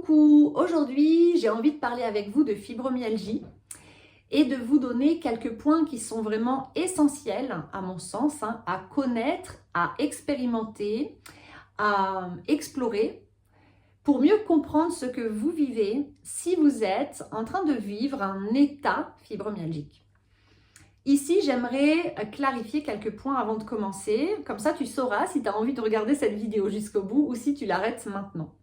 Coucou, aujourd'hui j'ai envie de parler avec vous de fibromyalgie et de vous donner quelques points qui sont vraiment essentiels à mon sens, à connaître, à expérimenter, à explorer pour mieux comprendre ce que vous vivez si vous êtes en train de vivre un état fibromyalgique. Ici, j'aimerais clarifier quelques points avant de commencer, comme ça tu sauras si tu as envie de regarder cette vidéo jusqu'au bout ou si tu l'arrêtes maintenant.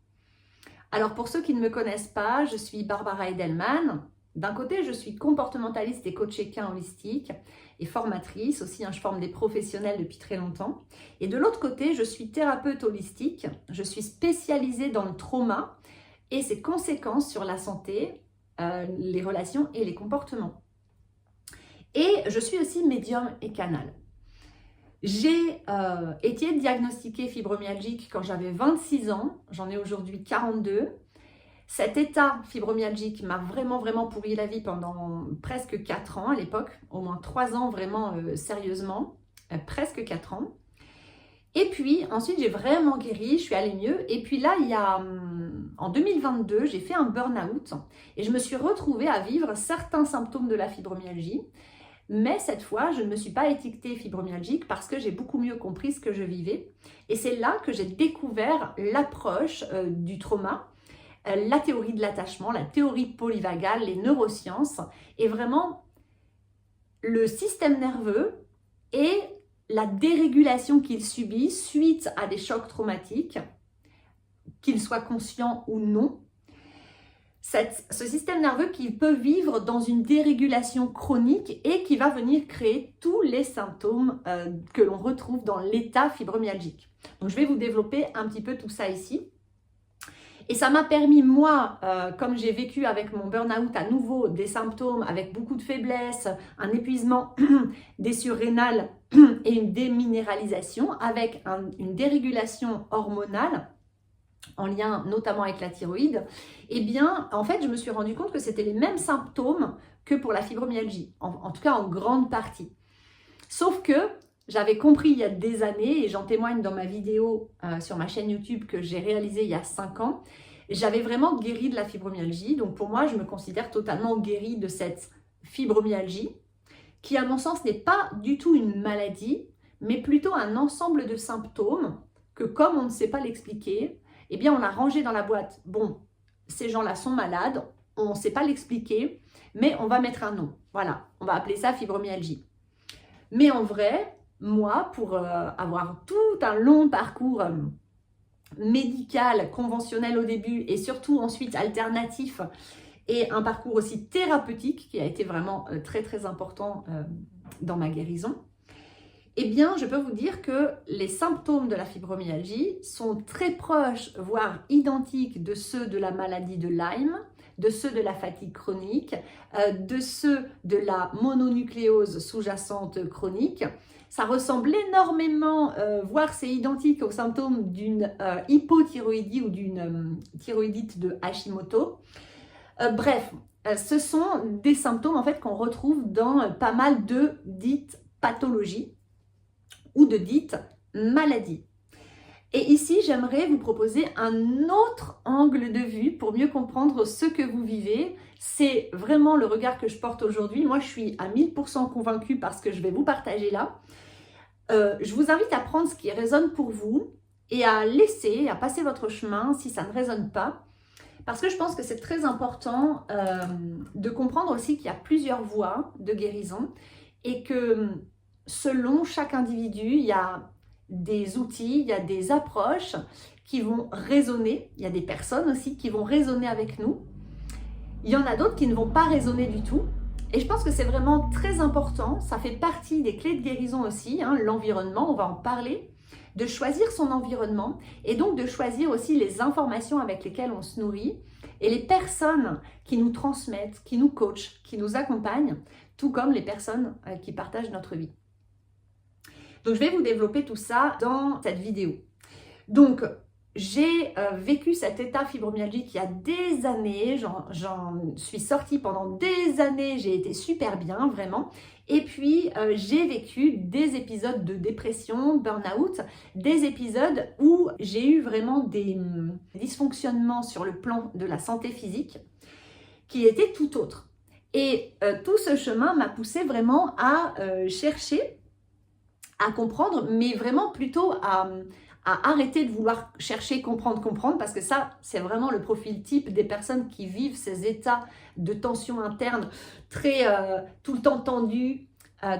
Alors pour ceux qui ne me connaissent pas, je suis Barbara Edelman. D'un côté, je suis comportementaliste et coach équin holistique et formatrice aussi, je forme des professionnels depuis très longtemps. Et de l'autre côté, je suis thérapeute holistique, je suis spécialisée dans le trauma et ses conséquences sur la santé, les relations et les comportements. Et je suis aussi médium et canal. J'ai été diagnostiquée fibromyalgique quand j'avais 26 ans, j'en ai aujourd'hui 42. Cet état fibromyalgique m'a vraiment pourri la vie pendant presque 4 ans à l'époque, au moins 3 ans vraiment sérieusement, presque 4 ans. Et puis ensuite j'ai vraiment guéri, je suis allée mieux. Et puis là, en 2022, j'ai fait un burn-out et je me suis retrouvée à vivre certains symptômes de la fibromyalgie. Mais cette fois, je ne me suis pas étiquetée fibromyalgique parce que j'ai beaucoup mieux compris ce que je vivais. Et c'est là que j'ai découvert l'approche du trauma, la théorie de l'attachement, la théorie polyvagale, les neurosciences, et vraiment le système nerveux et la dérégulation qu'il subit suite à des chocs traumatiques, qu'ils soient conscients ou non. Ce système nerveux qui peut vivre dans une dérégulation chronique et qui va venir créer tous les symptômes que l'on retrouve dans l'état fibromyalgique. Donc je vais vous développer un petit peu tout ça ici. Et ça m'a permis, moi, comme j'ai vécu avec mon burn-out à nouveau, des symptômes avec beaucoup de faiblesse, un épuisement des surrénales et une déminéralisation avec une dérégulation hormonale, en lien notamment avec la thyroïde, eh bien, en fait, je me suis rendu compte que c'était les mêmes symptômes que pour la fibromyalgie, en tout cas en grande partie. Sauf que j'avais compris il y a des années, et j'en témoigne dans ma vidéo sur ma chaîne YouTube que j'ai réalisée il y a 5 ans, j'avais vraiment guéri de la fibromyalgie. Donc pour moi, je me considère totalement guérie de cette fibromyalgie, qui à mon sens n'est pas du tout une maladie, mais plutôt un ensemble de symptômes que comme on ne sait pas l'expliquer, eh bien, on l'a rangé dans la boîte. Bon, ces gens-là sont malades, on ne sait pas l'expliquer, mais on va mettre un nom. Voilà, on va appeler ça fibromyalgie. Mais en vrai, moi, pour avoir tout un long parcours médical, conventionnel au début, et surtout ensuite alternatif, et un parcours aussi thérapeutique qui a été vraiment très important dans ma guérison, eh bien, je peux vous dire que les symptômes de la fibromyalgie sont très proches, voire identiques de ceux de la maladie de Lyme, de ceux de la fatigue chronique, de ceux de la mononucléose sous-jacente chronique. Ça ressemble énormément, voire c'est identique aux symptômes d'une hypothyroïdie ou d'une thyroïdite de Hashimoto. Bref, ce sont des symptômes en fait qu'on retrouve dans pas mal de dites pathologies ou de dites maladies. Et ici, j'aimerais vous proposer un autre angle de vue pour mieux comprendre ce que vous vivez. C'est vraiment le regard que je porte aujourd'hui. Moi, je suis à 1000% convaincue par ce que je vais vous partager là. Je vous invite à prendre ce qui résonne pour vous et à laisser, à passer votre chemin si ça ne résonne pas. Parce que je pense que c'est très important de comprendre aussi qu'il y a plusieurs voies de guérison et que selon chaque individu, il y a des outils, il y a des approches qui vont résonner. Il y a des personnes aussi qui vont résonner avec nous. Il y en a d'autres qui ne vont pas résonner du tout. Et je pense que c'est vraiment très important. Ça fait partie des clés de guérison aussi, l'environnement, on va en parler. De choisir son environnement et donc de choisir aussi les informations avec lesquelles on se nourrit et les personnes qui nous transmettent, qui nous coachent, qui nous accompagnent, tout comme les personnes qui partagent notre vie. Donc, je vais vous développer tout ça dans cette vidéo. Donc, j'ai vécu cet état fibromyalgique il y a des années, j'en suis sortie pendant des années, j'ai été super bien, vraiment. Et puis, j'ai vécu des épisodes de dépression, burn-out, des épisodes où j'ai eu vraiment des dysfonctionnements sur le plan de la santé physique qui étaient tout autres. Et tout ce chemin m'a poussé vraiment à chercher, à comprendre, mais vraiment plutôt à arrêter de vouloir chercher, comprendre, parce que ça, c'est vraiment le profil type des personnes qui vivent ces états de tension interne très tout le temps tendus,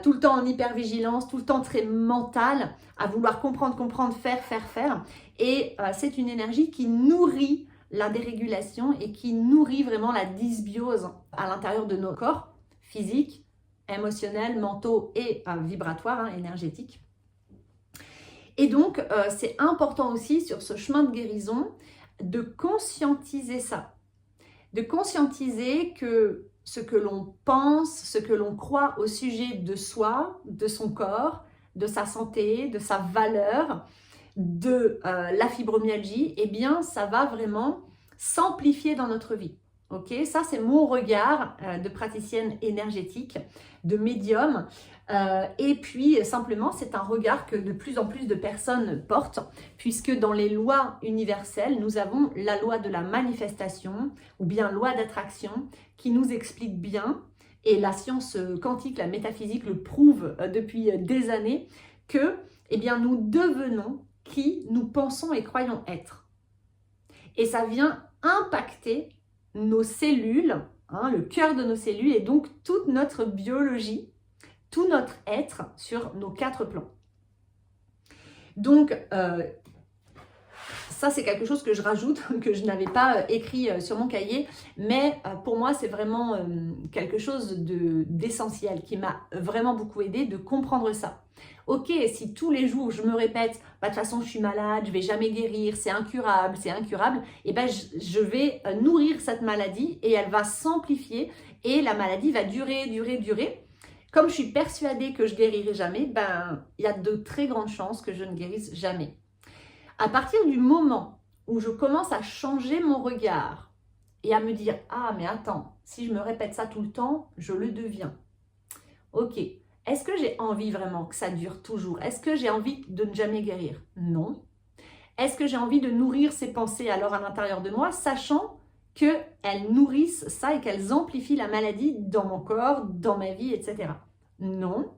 tout le temps en hypervigilance, tout le temps très mental, à vouloir comprendre, faire. Et c'est une énergie qui nourrit la dérégulation et qui nourrit vraiment la dysbiose à l'intérieur de nos corps physiques, émotionnels, mentaux et vibratoires, énergétiques. Et donc, c'est important aussi sur ce chemin de guérison de conscientiser ça, de conscientiser que ce que l'on pense, ce que l'on croit au sujet de soi, de son corps, de sa santé, de sa valeur, de la fibromyalgie, eh bien, ça va vraiment s'amplifier dans notre vie. Ok, ça c'est mon regard de praticienne énergétique, de médium, et puis simplement c'est un regard que de plus en plus de personnes portent, puisque dans les lois universelles, nous avons la loi de la manifestation, ou bien loi d'attraction, qui nous explique bien, et la science quantique, la métaphysique le prouve depuis des années, que eh bien, nous devenons qui nous pensons et croyons être. Et ça vient impacter nos cellules, le cœur de nos cellules et donc toute notre biologie, tout notre être sur nos 4 plans. Donc, ça c'est quelque chose que je rajoute, que je n'avais pas écrit sur mon cahier, mais pour moi c'est vraiment quelque chose d'essentiel qui m'a vraiment beaucoup aidé de comprendre ça. Ok, si tous les jours je me répète, de toute façon je suis malade, je vais jamais guérir, c'est incurable, et ben je vais nourrir cette maladie et elle va s'amplifier et la maladie va durer. Comme je suis persuadée que je guérirai jamais, ben il y a de très grandes chances que je ne guérisse jamais. À partir du moment où je commence à changer mon regard et à me dire « Ah, mais attends, si je me répète ça tout le temps, je le deviens. » Ok, est-ce que j'ai envie vraiment que ça dure toujours? Est-ce que j'ai envie de ne jamais guérir? Non. Est-ce que j'ai envie de nourrir ces pensées alors à l'intérieur de moi, sachant qu'elles nourrissent ça et qu'elles amplifient la maladie dans mon corps, dans ma vie, etc. Non.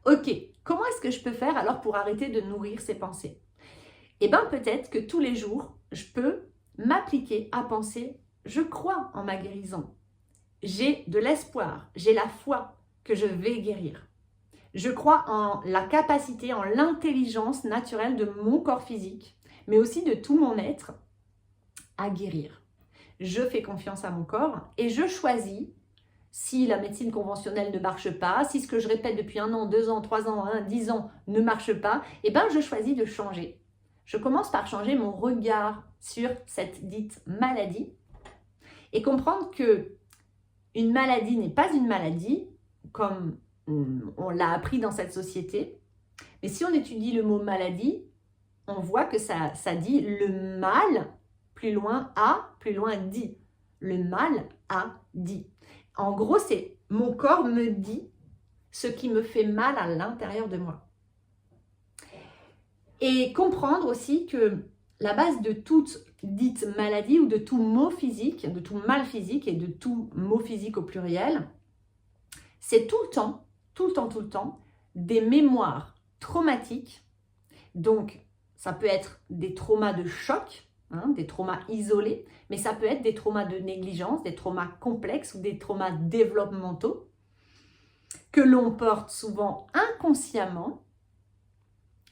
Ok, comment est-ce que je peux faire alors pour arrêter de nourrir ces pensées? Eh bien, peut-être que tous les jours, je peux m'appliquer à penser « Je crois en ma guérison. J'ai de l'espoir, j'ai la foi que je vais guérir. Je crois en la capacité, en l'intelligence naturelle de mon corps physique, mais aussi de tout mon être à guérir. Je fais confiance à mon corps et je choisis, si la médecine conventionnelle ne marche pas, si ce que je répète depuis 1 an, 2 ans, 3 ans, 10 ans ne marche pas, eh bien, je choisis de changer. Je commence par changer mon regard sur cette dite maladie et comprendre que une maladie n'est pas une maladie, comme on l'a appris dans cette société. Mais si on étudie le mot maladie, on voit que ça dit le mal, plus loin a, plus loin dit. Le mal a dit. En gros, c'est mon corps me dit ce qui me fait mal à l'intérieur de moi. Et comprendre aussi que la base de toute dite maladie ou de tout mot physique, de tout mal physique et de tout mot physique au pluriel, c'est tout le temps, des mémoires traumatiques. Donc, ça peut être des traumas de choc, des traumas isolés, mais ça peut être des traumas de négligence, des traumas complexes ou des traumas développementaux que l'on porte souvent inconsciemment,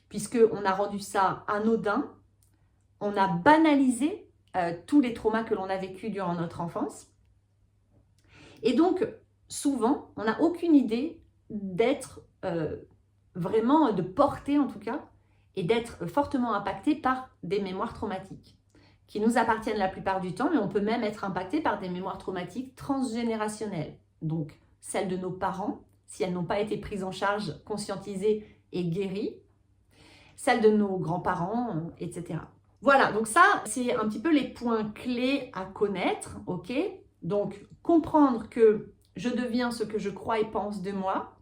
puisqu'on a rendu ça anodin, on a banalisé tous les traumas que l'on a vécus durant notre enfance. Et donc, souvent, on n'a aucune idée d'être vraiment, de porter en tout cas, et d'être fortement impacté par des mémoires traumatiques, qui nous appartiennent la plupart du temps, mais on peut même être impacté par des mémoires traumatiques transgénérationnelles. Donc, celles de nos parents, si elles n'ont pas été prises en charge, conscientisées et guéries, celles de nos grands-parents, etc. Voilà, donc ça, c'est un petit peu les points clés à connaître, ok? Donc, comprendre que je deviens ce que je crois et pense de moi.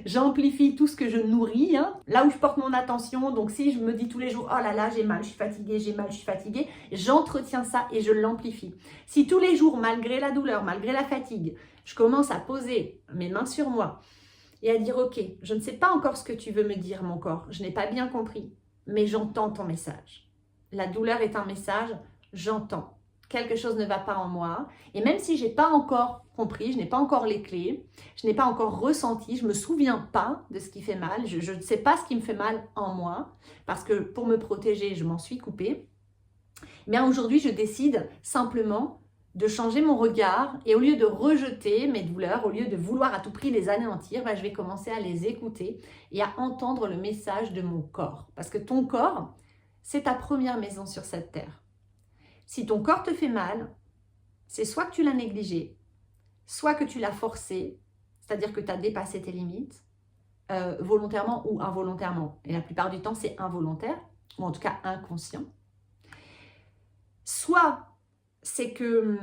J'amplifie tout ce que je nourris, hein. Là où je porte mon attention. Donc, si je me dis tous les jours, oh là là, j'ai mal, je suis fatiguée, j'ai mal, je suis fatiguée, j'entretiens ça et je l'amplifie. Si tous les jours, malgré la douleur, malgré la fatigue, je commence à poser mes mains sur moi et à dire, ok, je ne sais pas encore ce que tu veux me dire, mon corps, je n'ai pas bien compris, mais j'entends ton message. La douleur est un message, j'entends. Quelque chose ne va pas en moi. Et même si je n'ai pas encore compris, je n'ai pas encore les clés, je n'ai pas encore ressenti, je ne me souviens pas de ce qui fait mal, je ne sais pas ce qui me fait mal en moi, parce que pour me protéger, je m'en suis coupée. Mais aujourd'hui, je décide simplement de changer mon regard et au lieu de rejeter mes douleurs, au lieu de vouloir à tout prix les anéantir, je vais commencer à les écouter et à entendre le message de mon corps. Parce que ton corps, c'est ta première maison sur cette terre. Si ton corps te fait mal, c'est soit que tu l'as négligé, soit que tu l'as forcé, c'est-à-dire que tu as dépassé tes limites, volontairement ou involontairement. Et la plupart du temps, c'est involontaire, ou en tout cas inconscient. Soit c'est que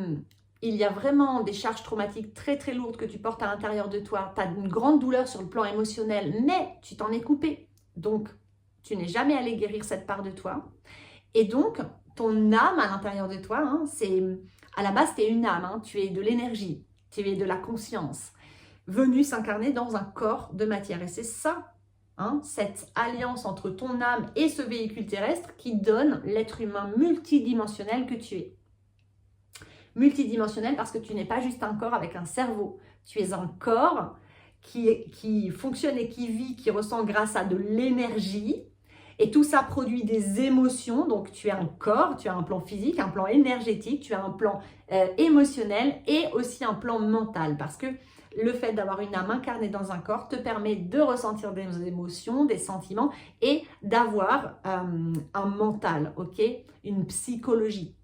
il y a vraiment des charges traumatiques très très lourdes que tu portes à l'intérieur de toi, tu as une grande douleur sur le plan émotionnel, mais tu t'en es coupé. Donc, tu n'es jamais allé guérir cette part de toi. Et donc, ton âme à l'intérieur de toi, hein, à la base, tu es une âme, hein, tu es de l'énergie, tu es de la conscience, venue s'incarner dans un corps de matière. Et c'est ça, hein, cette alliance entre ton âme et ce véhicule terrestre qui donne l'être humain multidimensionnel que tu es. Multidimensionnel parce que tu n'es pas juste un corps avec un cerveau, tu es un corps qui fonctionne et qui vit, qui ressent grâce à de l'énergie. Et tout ça produit des émotions. Donc, tu as un corps, tu as un plan physique, un plan énergétique, tu as un plan émotionnel et aussi un plan mental. Parce que le fait d'avoir une âme incarnée dans un corps te permet de ressentir des émotions, des sentiments et d'avoir un mental, ok? Une psychologie.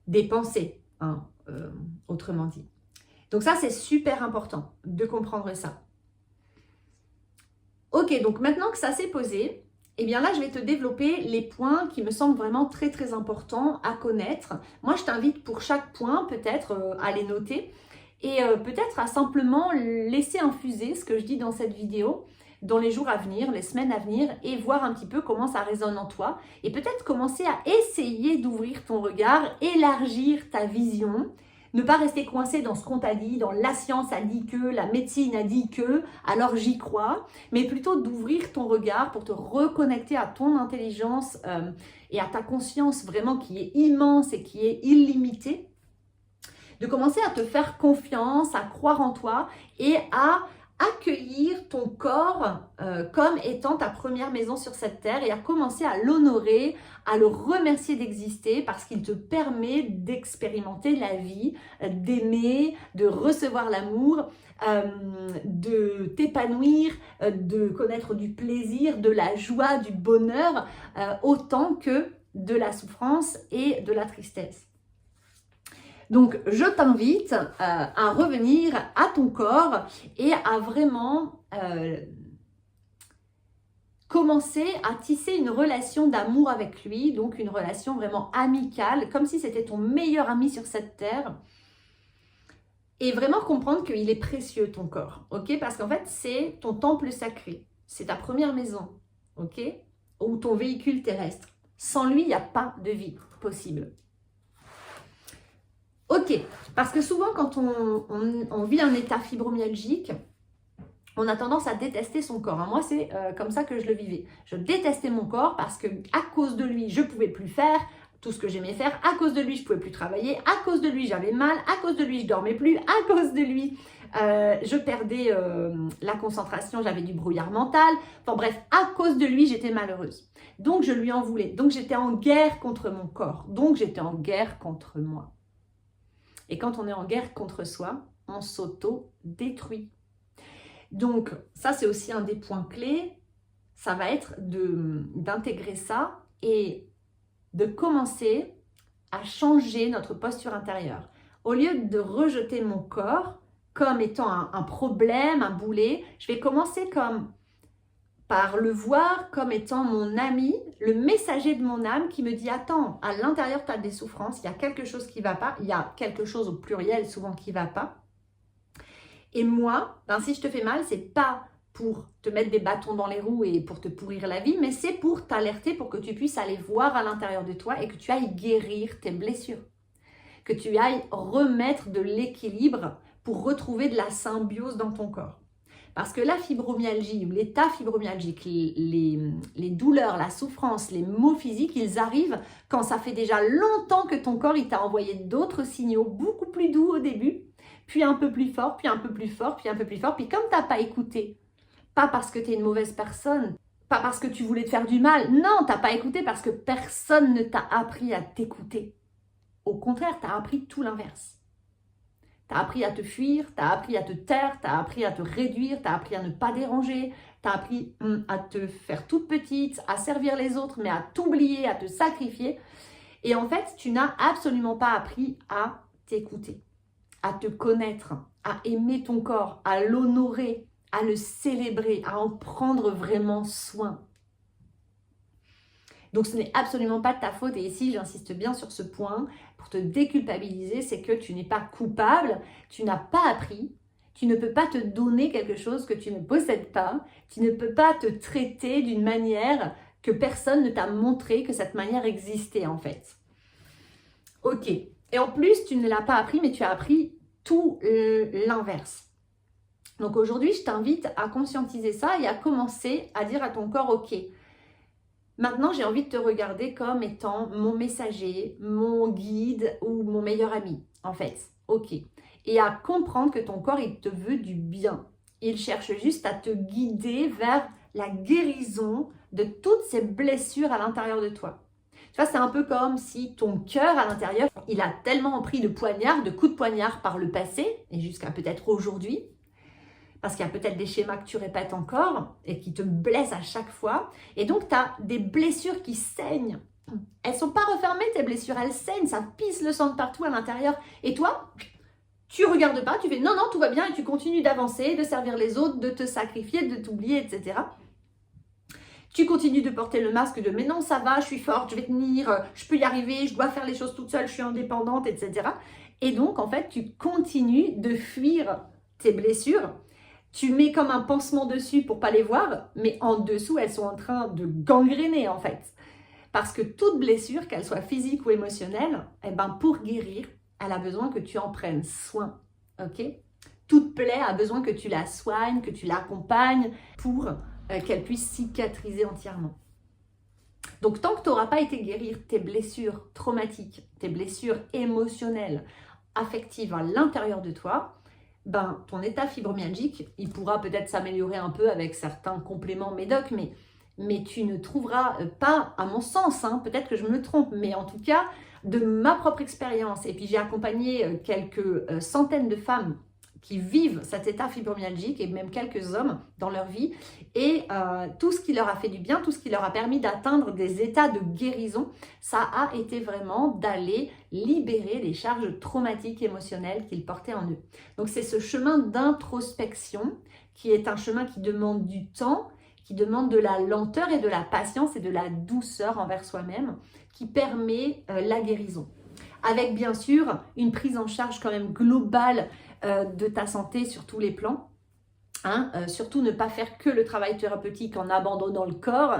Des pensées, hein, autrement dit. Donc ça, c'est super important de comprendre ça. Ok, donc maintenant que ça s'est posé, eh bien là, je vais te développer les points qui me semblent vraiment très très importants à connaître. Moi, je t'invite pour chaque point peut-être à les noter et peut-être à simplement laisser infuser ce que je dis dans cette vidéo dans les jours à venir, les semaines à venir et voir un petit peu comment ça résonne en toi et peut-être commencer à essayer d'ouvrir ton regard, élargir ta vision. Ne pas rester coincé dans ce qu'on t'a dit, dans la science a dit que, la médecine a dit que, alors j'y crois, mais plutôt d'ouvrir ton regard pour te reconnecter à ton intelligence et à ta conscience vraiment qui est immense et qui est illimitée. De commencer à te faire confiance, à croire en toi et à accueillir ton corps comme étant ta première maison sur cette terre et à commencer à l'honorer, à le remercier d'exister parce qu'il te permet d'expérimenter la vie, d'aimer, de recevoir l'amour, de t'épanouir, de connaître du plaisir, de la joie, du bonheur, autant que de la souffrance et de la tristesse. Donc, je t'invite à revenir à ton corps et à vraiment commencer à tisser une relation d'amour avec lui, donc une relation vraiment amicale, comme si c'était ton meilleur ami sur cette terre. Et vraiment comprendre qu'il est précieux, ton corps, ok? Parce qu'en fait, c'est ton temple sacré, c'est ta première maison, ok? Ou ton véhicule terrestre. Sans lui, il n'y a pas de vie possible. Ok, parce que souvent quand on vit un état fibromyalgique, on a tendance à détester son corps. Moi, c'est comme ça que je le vivais. Je détestais mon corps parce que à cause de lui, je ne pouvais plus faire tout ce que j'aimais faire. À cause de lui, je ne pouvais plus travailler. À cause de lui, j'avais mal. À cause de lui, je ne dormais plus. À cause de lui, je perdais la concentration. J'avais du brouillard mental. Enfin bref, à cause de lui, j'étais malheureuse. Donc, je lui en voulais. Donc, j'étais en guerre contre mon corps. Donc, j'étais en guerre contre moi. Et quand on est en guerre contre soi, on s'auto-détruit. Donc, ça, c'est aussi un des points clés. Ça va être d'intégrer ça et de commencer à changer notre posture intérieure. Au lieu de rejeter mon corps comme étant un problème, un boulet, je vais commencer comme par le voir comme étant mon ami, le messager de mon âme qui me dit « Attends, à l'intérieur, tu as des souffrances, il y a quelque chose qui ne va pas, il y a quelque chose au pluriel souvent qui ne va pas. Et moi, ben, si je te fais mal, c'est pas pour te mettre des bâtons dans les roues et pour te pourrir la vie, mais c'est pour t'alerter, pour que tu puisses aller voir à l'intérieur de toi et que tu ailles guérir tes blessures. Que tu ailles remettre de l'équilibre pour retrouver de la symbiose dans ton corps. » Parce que la fibromyalgie ou l'état fibromyalgique, les douleurs, la souffrance, les maux physiques, ils arrivent quand ça fait déjà longtemps que ton corps il t'a envoyé d'autres signaux beaucoup plus doux au début, puis un peu plus fort, puis un peu plus fort, puis un peu plus fort. Puis comme tu n'as pas écouté, pas parce que tu es une mauvaise personne, pas parce que tu voulais te faire du mal, non, tu n'as pas écouté parce que personne ne t'a appris à t'écouter. Au contraire, tu as appris tout l'inverse. Tu as appris à te fuir, tu as appris à te taire, tu as appris à te réduire, tu as appris à ne pas déranger, tu as appris à te faire toute petite, à servir les autres, mais à t'oublier, à te sacrifier. Et en fait, tu n'as absolument pas appris à t'écouter, à te connaître, à aimer ton corps, à l'honorer, à le célébrer, à en prendre vraiment soin. Donc ce n'est absolument pas de ta faute et ici j'insiste bien sur ce point pour te déculpabiliser, c'est que tu n'es pas coupable, tu n'as pas appris, tu ne peux pas te donner quelque chose que tu ne possèdes pas, tu ne peux pas te traiter d'une manière que personne ne t'a montré que cette manière existait en fait. Ok, et en plus tu ne l'as pas appris mais tu as appris tout l'inverse. Donc aujourd'hui je t'invite à conscientiser ça et à commencer à dire à ton corps ok, maintenant, j'ai envie de te regarder comme étant mon messager, mon guide ou mon meilleur ami, en fait. Ok. Et à comprendre que ton corps, il te veut du bien. Il cherche juste à te guider vers la guérison de toutes ces blessures à l'intérieur de toi. Tu vois, c'est un peu comme si ton cœur à l'intérieur, il a tellement pris de poignards, de coups de poignard par le passé, et jusqu'à peut-être aujourd'hui, parce qu'il y a peut-être des schémas que tu répètes encore et qui te blessent à chaque fois. Et donc, tu as des blessures qui saignent. Elles ne sont pas refermées, tes blessures, elles saignent, ça pisse le sang de partout à l'intérieur. Et toi, tu ne regardes pas, tu fais non, non, tout va bien et tu continues d'avancer, de servir les autres, de te sacrifier, de t'oublier, etc. Tu continues de porter le masque de mais non, ça va, je suis forte, je vais tenir, je peux y arriver, je dois faire les choses toute seule, je suis indépendante, etc. Et donc, en fait, tu continues de fuir tes blessures. Tu mets comme un pansement dessus pour pas les voir, mais en dessous, elles sont en train de gangréner en fait. Parce que toute blessure, qu'elle soit physique ou émotionnelle, eh ben, pour guérir, elle a besoin que tu en prennes soin. Ok ? Toute plaie a besoin que tu la soignes, que tu l'accompagnes pour qu'elle puisse cicatriser entièrement. Donc tant que tu n'auras pas été guérir tes blessures traumatiques, tes blessures émotionnelles, affectives à l'intérieur de toi, ben, ton état fibromyalgique, il pourra peut-être s'améliorer un peu avec certains compléments médocs, mais tu ne trouveras pas, à mon sens, hein, peut-être que je me trompe, mais en tout cas, de ma propre expérience, et puis j'ai accompagné quelques centaines de femmes qui vivent cet état fibromyalgique et même quelques hommes dans leur vie et tout ce qui leur a fait du bien, tout ce qui leur a permis d'atteindre des états de guérison, ça a été vraiment d'aller libérer les charges traumatiques émotionnelles qu'ils portaient en eux. Donc c'est ce chemin d'introspection qui est un chemin qui demande du temps, qui demande de la lenteur et de la patience et de la douceur envers soi-même, qui permet la guérison. Avec bien sûr une prise en charge quand même globale de ta santé sur tous les plans. Hein, surtout ne pas faire que le travail thérapeutique en abandonnant le corps.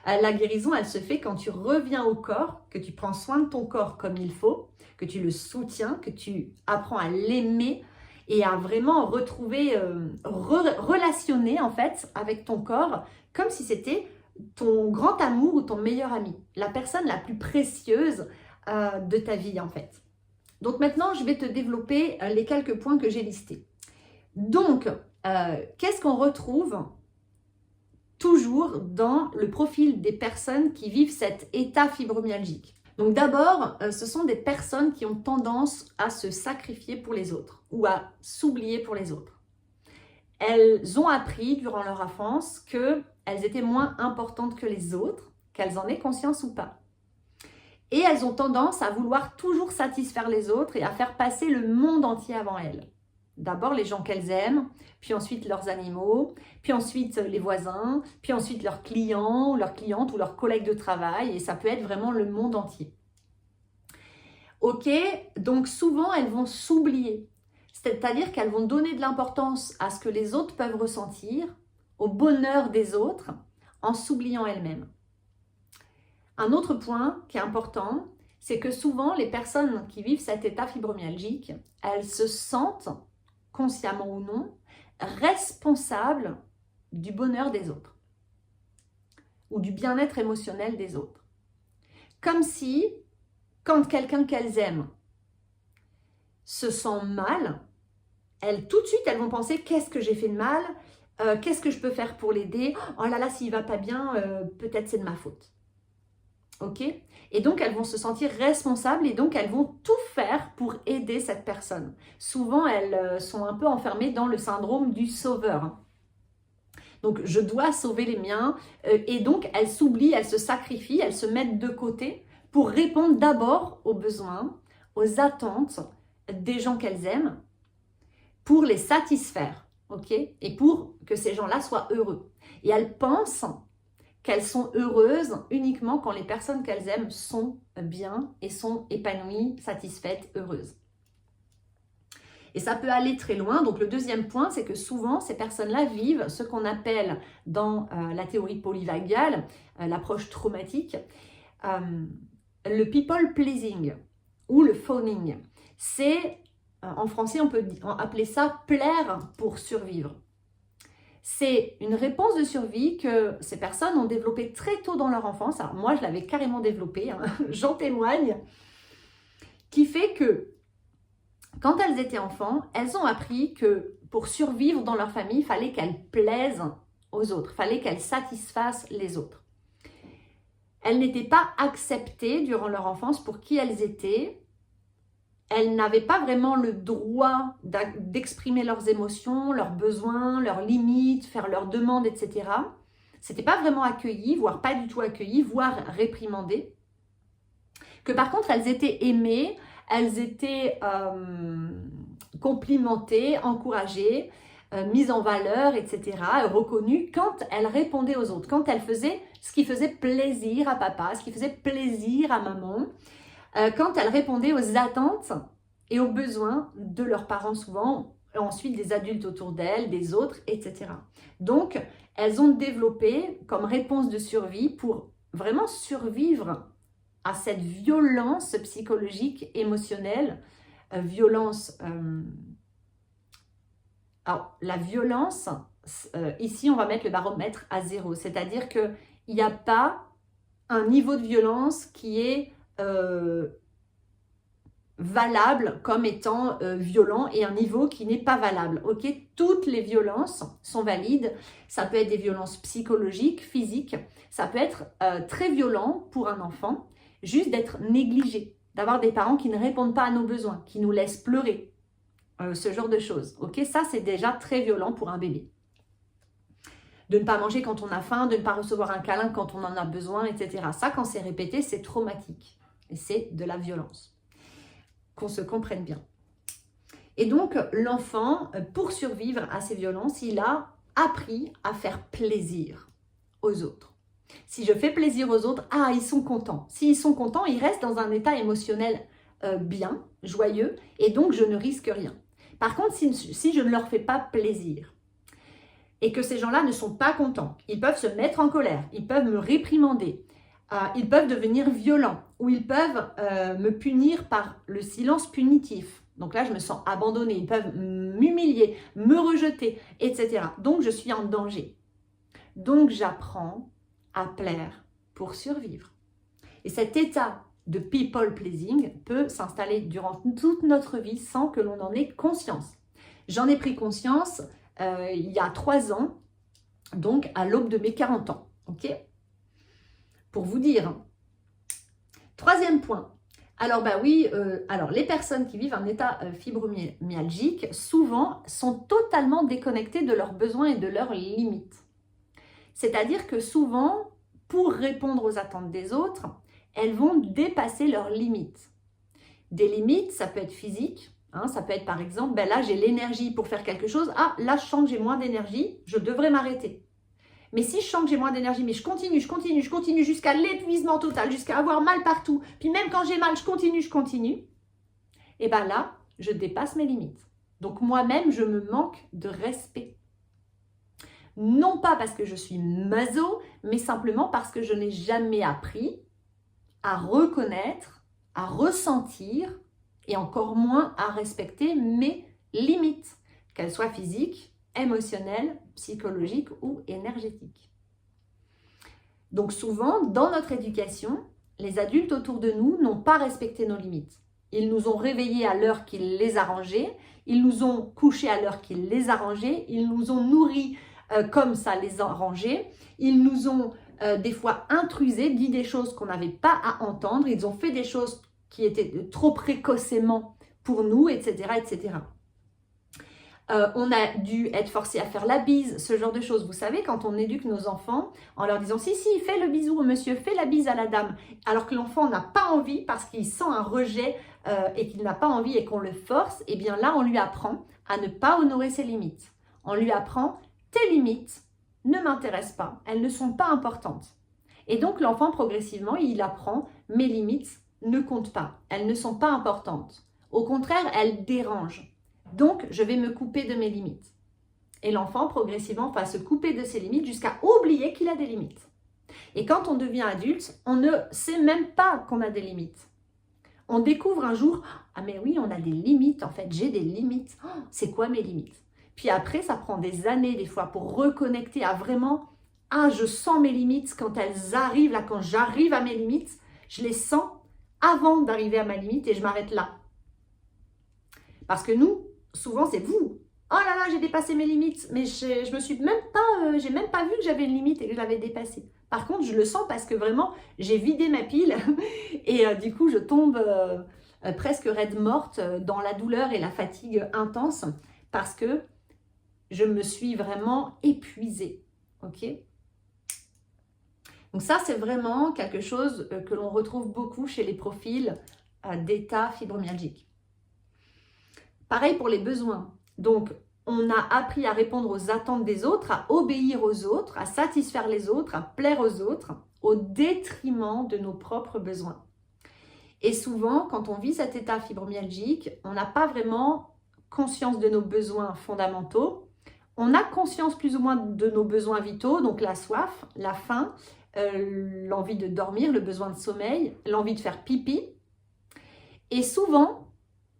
La guérison, elle se fait quand tu reviens au corps, que tu prends soin de ton corps comme il faut, que tu le soutiens, que tu apprends à l'aimer et à vraiment retrouver, relationner en fait avec ton corps comme si c'était ton grand amour ou ton meilleur ami, la personne la plus précieuse de ta vie en fait. Donc maintenant, je vais te développer les quelques points que j'ai listés. Donc, qu'est-ce qu'on retrouve toujours dans le profil des personnes qui vivent cet état fibromyalgique? Donc d'abord, ce sont des personnes qui ont tendance à se sacrifier pour les autres ou à s'oublier pour les autres. Elles ont appris durant leur enfance qu'elles étaient moins importantes que les autres, qu'elles en aient conscience ou pas. Et elles ont tendance à vouloir toujours satisfaire les autres et à faire passer le monde entier avant elles. D'abord les gens qu'elles aiment, puis ensuite leurs animaux, puis ensuite les voisins, puis ensuite leurs clients, ou leurs clientes, ou leurs collègues de travail, et ça peut être vraiment le monde entier. Ok, donc souvent elles vont s'oublier, c'est-à-dire qu'elles vont donner de l'importance à ce que les autres peuvent ressentir, au bonheur des autres, en s'oubliant elles-mêmes. Un autre point qui est important, c'est que souvent les personnes qui vivent cet état fibromyalgique, elles se sentent, consciemment ou non, responsables du bonheur des autres ou du bien-être émotionnel des autres. Comme si, quand quelqu'un qu'elles aiment se sent mal, tout de suite, elles vont penser « qu'est-ce que j'ai fait de mal ? Qu'est-ce que je peux faire pour l'aider ? Oh là là, s'il va pas bien, peut-être c'est de ma faute. » Ok ? Et donc, elles vont se sentir responsables et donc, elles vont tout faire pour aider cette personne. Souvent, elles sont un peu enfermées dans le syndrome du sauveur. Donc, je dois sauver les miens. Et donc, elles s'oublient, elles se sacrifient, elles se mettent de côté pour répondre d'abord aux besoins, aux attentes des gens qu'elles aiment, pour les satisfaire, ok ? Et pour que ces gens-là soient heureux. Et elles pensent qu'elles sont heureuses uniquement quand les personnes qu'elles aiment sont bien et sont épanouies, satisfaites, heureuses. Et ça peut aller très loin. Donc le deuxième point, c'est que souvent, ces personnes-là vivent ce qu'on appelle dans la théorie polyvagal, l'approche traumatique, le people pleasing ou le phoning. C'est, en français, on peut appeler ça plaire pour survivre. C'est une réponse de survie que ces personnes ont développée très tôt dans leur enfance. Alors moi, je l'avais carrément développée, hein, j'en témoigne, qui fait que quand elles étaient enfants, elles ont appris que pour survivre dans leur famille, il fallait qu'elles plaisent aux autres, il fallait qu'elles satisfassent les autres. Elles n'étaient pas acceptées durant leur enfance pour qui elles étaient. Elles n'avaient pas vraiment le droit d'exprimer leurs émotions, leurs besoins, leurs limites, faire leurs demandes, etc. C'était pas vraiment accueilli, voire pas du tout accueilli, voire réprimandé. Que par contre, elles étaient aimées, elles étaient complimentées, encouragées, mises en valeur, etc., reconnues quand elles répondaient aux autres, quand elles faisaient ce qui faisait plaisir à papa, ce qui faisait plaisir à maman, quand elles répondaient aux attentes et aux besoins de leurs parents souvent, ensuite des adultes autour d'elles, des autres, etc. Donc, elles ont développé comme réponse de survie pour vraiment survivre à cette violence psychologique, émotionnelle, violence. Alors, la violence, ici, on va mettre le baromètre à 0, c'est-à-dire qu'il n'y a pas un niveau de violence qui est valable comme étant violent et un niveau qui n'est pas valable. Ok, toutes les violences sont valides. Ça peut être des violences psychologiques, physiques. Ça peut être très violent pour un enfant, juste d'être négligé, d'avoir des parents qui ne répondent pas à nos besoins, qui nous laissent pleurer, ce genre de choses. Ok, ça c'est déjà très violent pour un bébé. De ne pas manger quand on a faim, de ne pas recevoir un câlin quand on en a besoin, etc. Ça, quand c'est répété, c'est traumatique. Et c'est de la violence. Qu'on se comprenne bien. Et donc, l'enfant, pour survivre à ces violences, il a appris à faire plaisir aux autres. Si je fais plaisir aux autres, ah, ils sont contents. S'ils sont contents, ils restent dans un état émotionnel bien, joyeux, et donc je ne risque rien. Par contre, si je ne leur fais pas plaisir, et que ces gens-là ne sont pas contents, ils peuvent se mettre en colère, ils peuvent me réprimander, ils peuvent devenir violents, ou ils peuvent me punir par le silence punitif. Donc là, je me sens abandonnée, ils peuvent m'humilier, me rejeter, etc. Donc, je suis en danger. Donc, j'apprends à plaire pour survivre. Et cet état de people pleasing peut s'installer durant toute notre vie sans que l'on en ait conscience. J'en ai pris conscience il y a 3 ans, donc à l'aube de mes 40 ans. Ok ? Pour vous dire. Troisième point. Alors, bah oui, alors les personnes qui vivent un état fibromyalgique, souvent, sont totalement déconnectées de leurs besoins et de leurs limites. C'est-à-dire que souvent, pour répondre aux attentes des autres, elles vont dépasser leurs limites. Des limites, ça peut être physique, Hein, ça peut être par exemple, ben là j'ai l'énergie pour faire quelque chose. Ah, là je sens que j'ai moins d'énergie, je devrais m'arrêter. Mais si je sens que j'ai moins d'énergie, mais je continue jusqu'à l'épuisement total, jusqu'à avoir mal partout, puis même quand j'ai mal, je continue, et bien là, je dépasse mes limites. Donc moi-même, je me manque de respect. Non pas parce que je suis maso, mais simplement parce que je n'ai jamais appris à reconnaître, à ressentir, et encore moins à respecter mes limites, qu'elles soient physiques, émotionnelles, psychologiques ou énergétiques. Donc souvent, dans notre éducation, les adultes autour de nous n'ont pas respecté nos limites. Ils nous ont réveillés à l'heure qu'il les arrangeait, ils nous ont couchés à l'heure qu'il les arrangeait, ils nous ont nourris comme ça les arrangeait, ils nous ont des fois intrusés, dit des choses qu'on n'avait pas à entendre, ils ont fait des choses qui étaient trop précocement pour nous, etc. etc. On a dû être forcé à faire la bise, ce genre de choses. Vous savez, quand on éduque nos enfants en leur disant « Si, fais le bisou au monsieur, fais la bise à la dame », alors que l'enfant n'a pas envie parce qu'il sent un rejet et qu'il n'a pas envie et qu'on le force, et bien là, on lui apprend à ne pas honorer ses limites. On lui apprend « Tes limites ne m'intéressent pas, elles ne sont pas importantes ». Et donc, l'enfant, progressivement, il apprend « Mes limites ne comptent pas, elles ne sont pas importantes. Au contraire, elles dérangent. Donc, je vais me couper de mes limites. » Et l'enfant, progressivement, va se couper de ses limites jusqu'à oublier qu'il a des limites. Et quand on devient adulte, on ne sait même pas qu'on a des limites. On découvre un jour, ah mais oui, on a des limites, en fait, j'ai des limites. Oh, c'est quoi mes limites? Puis après, ça prend des années, des fois, pour reconnecter à vraiment, ah, je sens mes limites quand elles arrivent, là, quand j'arrive à mes limites, je les sens avant d'arriver à ma limite et je m'arrête là. Parce que nous, souvent, c'est vous. Oh là là, j'ai dépassé mes limites, mais je me suis même pas, j'ai même pas vu que j'avais une limite et que je l'avais dépassée. Par contre, je le sens parce que vraiment, j'ai vidé ma pile et du coup, je tombe presque raide morte dans la douleur et la fatigue intense parce que je me suis vraiment épuisée. Ok ? Donc ça, c'est vraiment quelque chose que l'on retrouve beaucoup chez les profils d'état fibromyalgique. Pareil pour les besoins. Donc, on a appris à répondre aux attentes des autres, à obéir aux autres, à satisfaire les autres, à plaire aux autres, au détriment de nos propres besoins. Et souvent, quand on vit cet état fibromyalgique, on n'a pas vraiment conscience de nos besoins fondamentaux. On a conscience plus ou moins de nos besoins vitaux, donc la soif, la faim, l'envie de dormir, le besoin de sommeil, l'envie de faire pipi. Et souvent,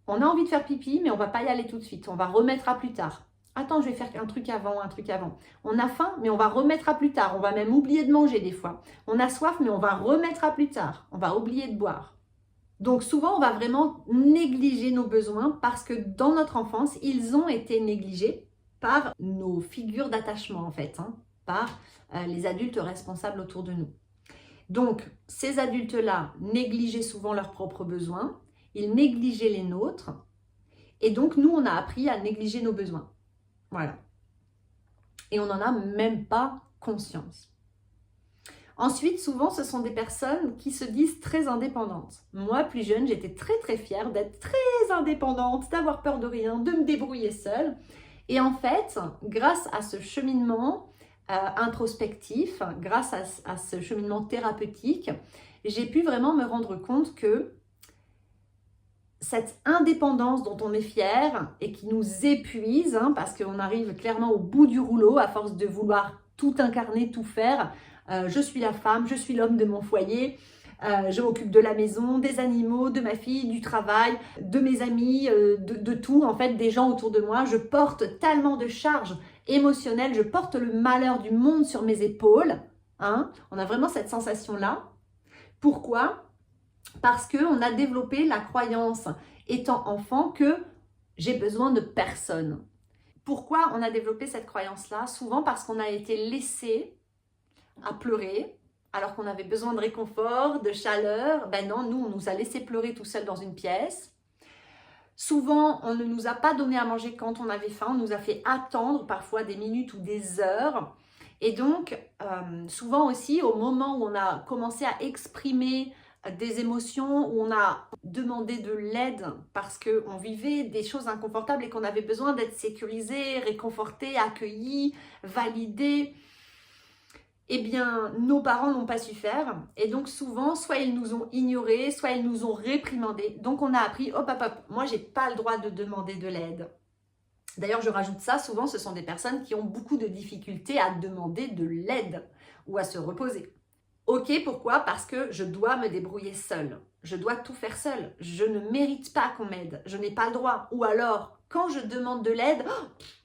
on a envie de faire pipi, mais on ne va pas y aller tout de suite. On va remettre à plus tard. Attends, je vais faire un truc avant. On a faim, mais on va remettre à plus tard. On va même oublier de manger des fois. On a soif, mais on va remettre à plus tard. On va oublier de boire. Donc souvent, on va vraiment négliger nos besoins parce que dans notre enfance, ils ont été négligés par nos figures d'attachement en fait, par les adultes responsables autour de nous. Donc, ces adultes-là négligeaient souvent leurs propres besoins. Ils négligeaient les nôtres et donc nous on a appris à négliger nos besoins. Voilà. Et on n'en a même pas conscience. Ensuite, souvent ce sont des personnes qui se disent très indépendantes. Moi, plus jeune, j'étais très fière d'être très indépendante, d'avoir peur de rien, de me débrouiller seule. Et en fait, grâce à ce cheminement introspectif, grâce à ce cheminement thérapeutique, j'ai pu vraiment me rendre compte que cette indépendance dont on est fier et qui nous épuise, parce qu'on arrive clairement au bout du rouleau à force de vouloir tout incarner, tout faire. Je suis la femme, je suis l'homme de mon foyer, je m'occupe de la maison, des animaux, de ma fille, du travail, de mes amis, de tout, en fait, des gens autour de moi. Je porte tellement de charges émotionnelles, je porte le malheur du monde sur mes épaules. On a vraiment cette sensation-là. Pourquoi ? Parce qu'on a développé la croyance, étant enfant, que j'ai besoin de personne. Pourquoi on a développé cette croyance-là? Souvent parce qu'on a été laissé à pleurer, alors qu'on avait besoin de réconfort, de chaleur. Ben non, nous, on nous a laissé pleurer tout seul dans une pièce. Souvent, on ne nous a pas donné à manger quand on avait faim, on nous a fait attendre parfois des minutes ou des heures. Et donc, souvent aussi, au moment où on a commencé à exprimer des émotions où on a demandé de l'aide parce qu'on vivait des choses inconfortables et qu'on avait besoin d'être sécurisé, réconforté, accueilli, validé, eh bien, nos parents n'ont pas su faire. Et donc, souvent, soit ils nous ont ignorés, soit ils nous ont réprimandés. Donc, on a appris, hop, hop, hop, moi, j'ai pas le droit de demander de l'aide. D'ailleurs, je rajoute ça, souvent, ce sont des personnes qui ont beaucoup de difficultés à demander de l'aide ou à se reposer. Ok, pourquoi? Parce que je dois me débrouiller seule. Je dois tout faire seule. Je ne mérite pas qu'on m'aide. Je n'ai pas le droit. Ou alors, quand je demande de l'aide,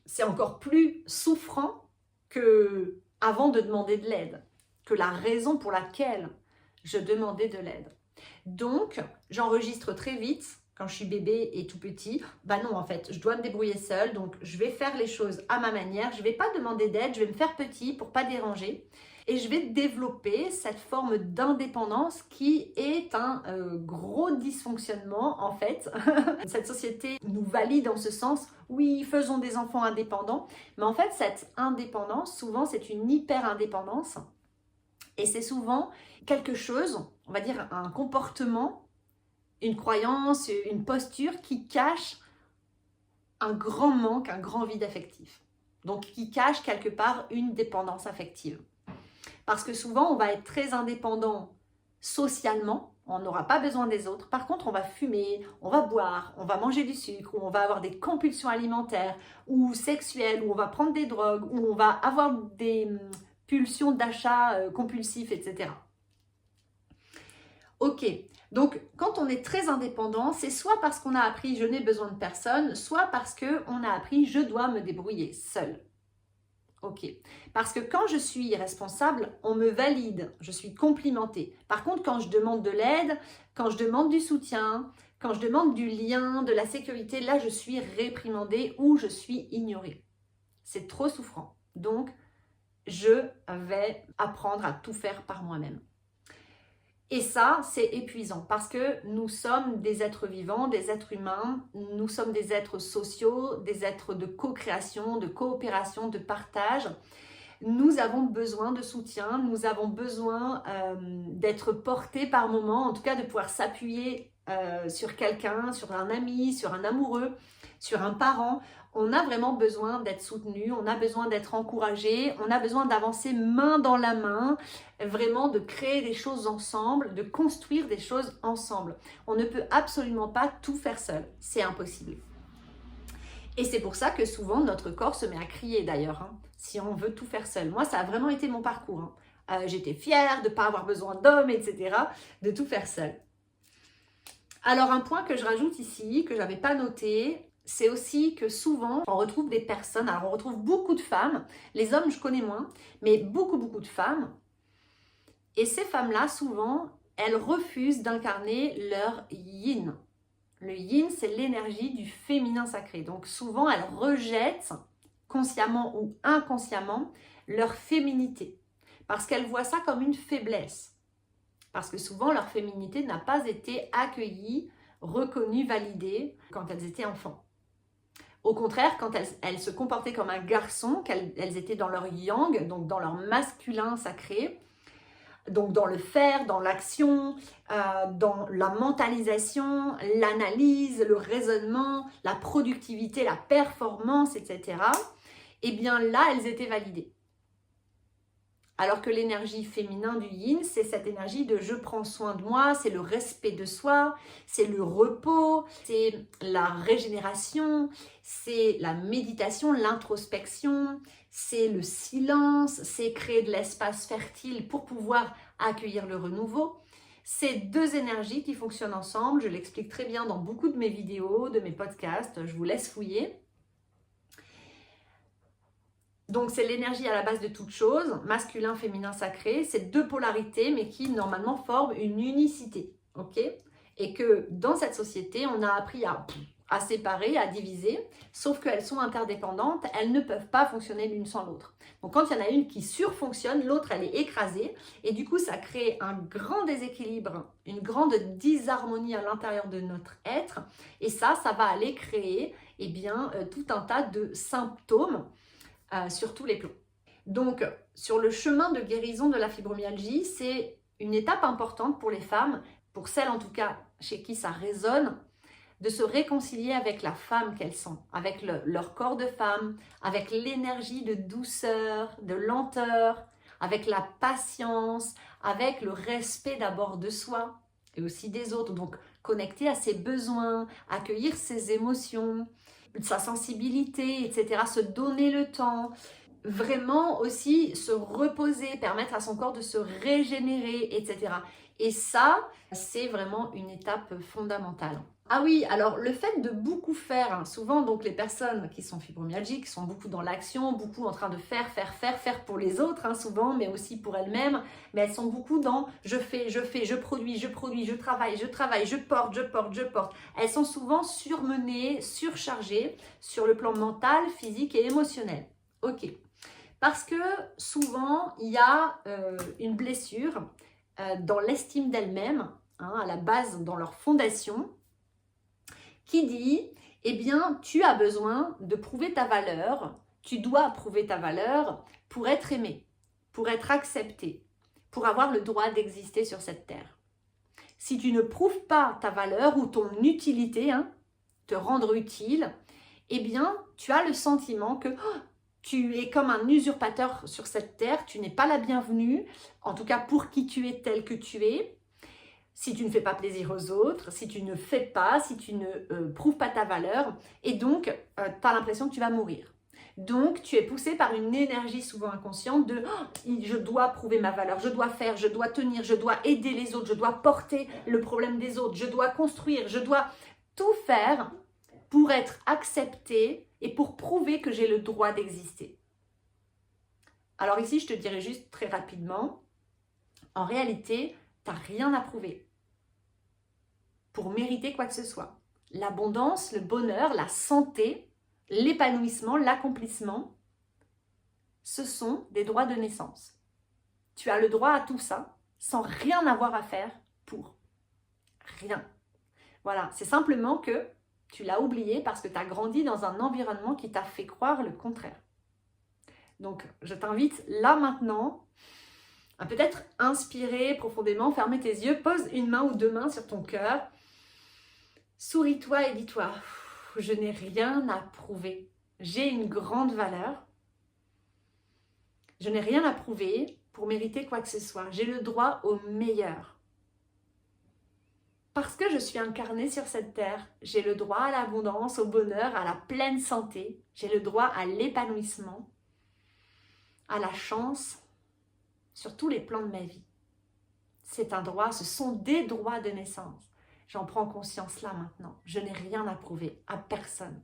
c'est encore plus souffrant que avant de demander de l'aide, que la raison pour laquelle je demandais de l'aide. Donc, j'enregistre très vite quand je suis bébé et tout petit. Bah non, en fait, je dois me débrouiller seule. Donc, je vais faire les choses à ma manière. Je ne vais pas demander d'aide. Je vais me faire petit pour pas déranger. Et je vais développer cette forme d'indépendance qui est un gros dysfonctionnement en fait. Cette société nous valide en ce sens, oui, faisons des enfants indépendants. Mais en fait, cette indépendance, souvent, c'est une hyper-indépendance. Et c'est souvent quelque chose, on va dire un comportement, une croyance, une posture qui cache un grand manque, un grand vide affectif. Donc, qui cache quelque part une dépendance affective. Parce que souvent, on va être très indépendant socialement, on n'aura pas besoin des autres. Par contre, on va fumer, on va boire, on va manger du sucre, ou on va avoir des compulsions alimentaires ou sexuelles, ou on va prendre des drogues, ou on va avoir des pulsions d'achat compulsifs, etc. Ok, donc quand on est très indépendant, c'est soit parce qu'on a appris « je n'ai besoin de personne », soit parce qu'on a appris « je dois me débrouiller seul ». Ok, parce que quand je suis responsable, on me valide, je suis complimentée. Par contre, quand je demande de l'aide, quand je demande du soutien, quand je demande du lien, de la sécurité, là, je suis réprimandée ou je suis ignorée. C'est trop souffrant. Donc, je vais apprendre à tout faire par moi-même. Et ça, c'est épuisant parce que nous sommes des êtres vivants, des êtres humains, nous sommes des êtres sociaux, des êtres de co-création, de coopération, de partage. Nous avons besoin de soutien, nous avons besoin d'être portés par moments, en tout cas de pouvoir s'appuyer sur quelqu'un, sur un ami, sur un amoureux, sur un parent. On a vraiment besoin d'être soutenu, on a besoin d'être encouragé, on a besoin d'avancer main dans la main, vraiment de créer des choses ensemble, de construire des choses ensemble. On ne peut absolument pas tout faire seul, c'est impossible. Et c'est pour ça que souvent notre corps se met à crier d'ailleurs, hein, si on veut tout faire seul. Moi, ça a vraiment été mon parcours. Hein. J'étais fière de ne pas avoir besoin d'hommes, etc., de tout faire seul. Alors un point que je rajoute ici, que je n'avais pas noté, c'est aussi que souvent, on retrouve des personnes, alors on retrouve beaucoup de femmes, les hommes je connais moins, mais beaucoup de femmes. Et ces femmes-là, souvent, elles refusent d'incarner leur yin. Le yin, c'est l'énergie du féminin sacré. Donc souvent, elles rejettent, consciemment ou inconsciemment, leur féminité. Parce qu'elles voient ça comme une faiblesse. Parce que souvent, leur féminité n'a pas été accueillie, reconnue, validée quand elles étaient enfants. Au contraire, quand elles se comportaient comme un garçon, qu'elles étaient dans leur yang, donc dans leur masculin sacré, donc dans le faire, dans l'action, dans la mentalisation, l'analyse, le raisonnement, la productivité, la performance, etc. Eh bien là, elles étaient validées. Alors que l'énergie féminin du yin, c'est cette énergie de je prends soin de moi, c'est le respect de soi, c'est le repos, c'est la régénération, c'est la méditation, l'introspection, c'est le silence, c'est créer de l'espace fertile pour pouvoir accueillir le renouveau. C'est deux énergies qui fonctionnent ensemble, je l'explique très bien dans beaucoup de mes vidéos, de mes podcasts, je vous laisse fouiller. Donc c'est l'énergie à la base de toute chose, masculin, féminin, sacré, c'est deux polarités mais qui normalement forment une unicité, ok? Et que dans cette société, on a appris à séparer, à diviser, sauf qu'elles sont interdépendantes, elles ne peuvent pas fonctionner l'une sans l'autre. Donc quand il y en a une qui surfonctionne, l'autre elle est écrasée et du coup ça crée un grand déséquilibre, une grande disharmonie à l'intérieur de notre être et ça va aller créer tout un tas de symptômes sur tous les plans. Donc, sur le chemin de guérison de la fibromyalgie, c'est une étape importante pour les femmes pour celles en tout cas chez qui ça résonne, de se réconcilier avec la femme qu'elles sont, avec leur corps de femme, avec l'énergie de douceur, de lenteur, avec la patience, avec le respect d'abord de soi et aussi des autres. Donc, connecter à ses besoins, accueillir ses émotions, sa sensibilité, etc. Se donner le temps, vraiment aussi se reposer, permettre à son corps de se régénérer, etc. Et ça, c'est vraiment une étape fondamentale. Ah oui, alors le fait de beaucoup faire, hein, souvent donc les personnes qui sont fibromyalgiques sont beaucoup dans l'action, beaucoup en train de faire pour les autres, hein, souvent, mais aussi pour elles-mêmes, mais elles sont beaucoup dans je fais, je produis, je travaille, je porte. Elles sont souvent surmenées, surchargées sur le plan mental, physique et émotionnel. Ok. Parce que souvent, il y a une blessure dans l'estime d'elles-mêmes, hein, à la base, dans leur fondation, qui dit, eh bien, tu as besoin de prouver ta valeur, tu dois prouver ta valeur pour être aimé, pour être accepté, pour avoir le droit d'exister sur cette terre. Si tu ne prouves pas ta valeur ou ton utilité, hein, te rendre utile, eh bien, tu as le sentiment que tu es comme un usurpateur sur cette terre, tu n'es pas la bienvenue, en tout cas pour qui tu es tel que tu es. Si tu ne fais pas plaisir aux autres, si tu ne fais pas, si tu ne prouves pas ta valeur, et donc tu as l'impression que tu vas mourir. Donc tu es poussé par une énergie souvent inconsciente de je dois prouver ma valeur, je dois faire, je dois tenir, je dois aider les autres, je dois porter le problème des autres, je dois construire, je dois tout faire pour être accepté et pour prouver que j'ai le droit d'exister. Alors ici, je te dirais juste très rapidement, en réalité, tu n'as rien à prouver pour mériter quoi que ce soit. L'abondance, le bonheur, la santé, l'épanouissement, l'accomplissement, ce sont des droits de naissance. Tu as le droit à tout ça sans rien avoir à faire pour. Rien. Voilà, c'est simplement que tu l'as oublié parce que tu as grandi dans un environnement qui t'a fait croire le contraire. Donc, je t'invite là maintenant à peut-être inspirer profondément, fermer tes yeux, pose une main ou deux mains sur ton cœur, souris-toi et dis-toi, je n'ai rien à prouver. J'ai une grande valeur. Je n'ai rien à prouver pour mériter quoi que ce soit. J'ai le droit au meilleur. Parce que je suis incarnée sur cette terre, j'ai le droit à l'abondance, au bonheur, à la pleine santé. J'ai le droit à l'épanouissement, à la chance, sur tous les plans de ma vie. C'est un droit, ce sont des droits de naissance. J'en prends conscience là maintenant. Je n'ai rien à prouver à personne.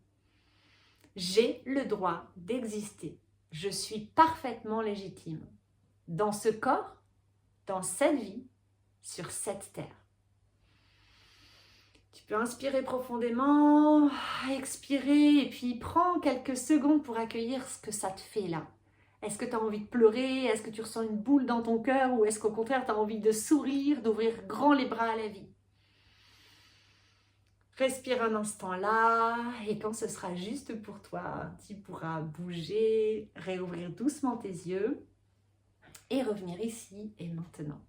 J'ai le droit d'exister. Je suis parfaitement légitime dans ce corps, dans cette vie, sur cette terre. Tu peux inspirer profondément, expirer et puis prends quelques secondes pour accueillir ce que ça te fait là. Est-ce que tu as envie de pleurer? Est-ce que tu ressens une boule dans ton cœur? Ou est-ce qu'au contraire tu as envie de sourire, d'ouvrir grand les bras à la vie? Respire un instant là et quand ce sera juste pour toi, tu pourras bouger, réouvrir doucement tes yeux et revenir ici et maintenant.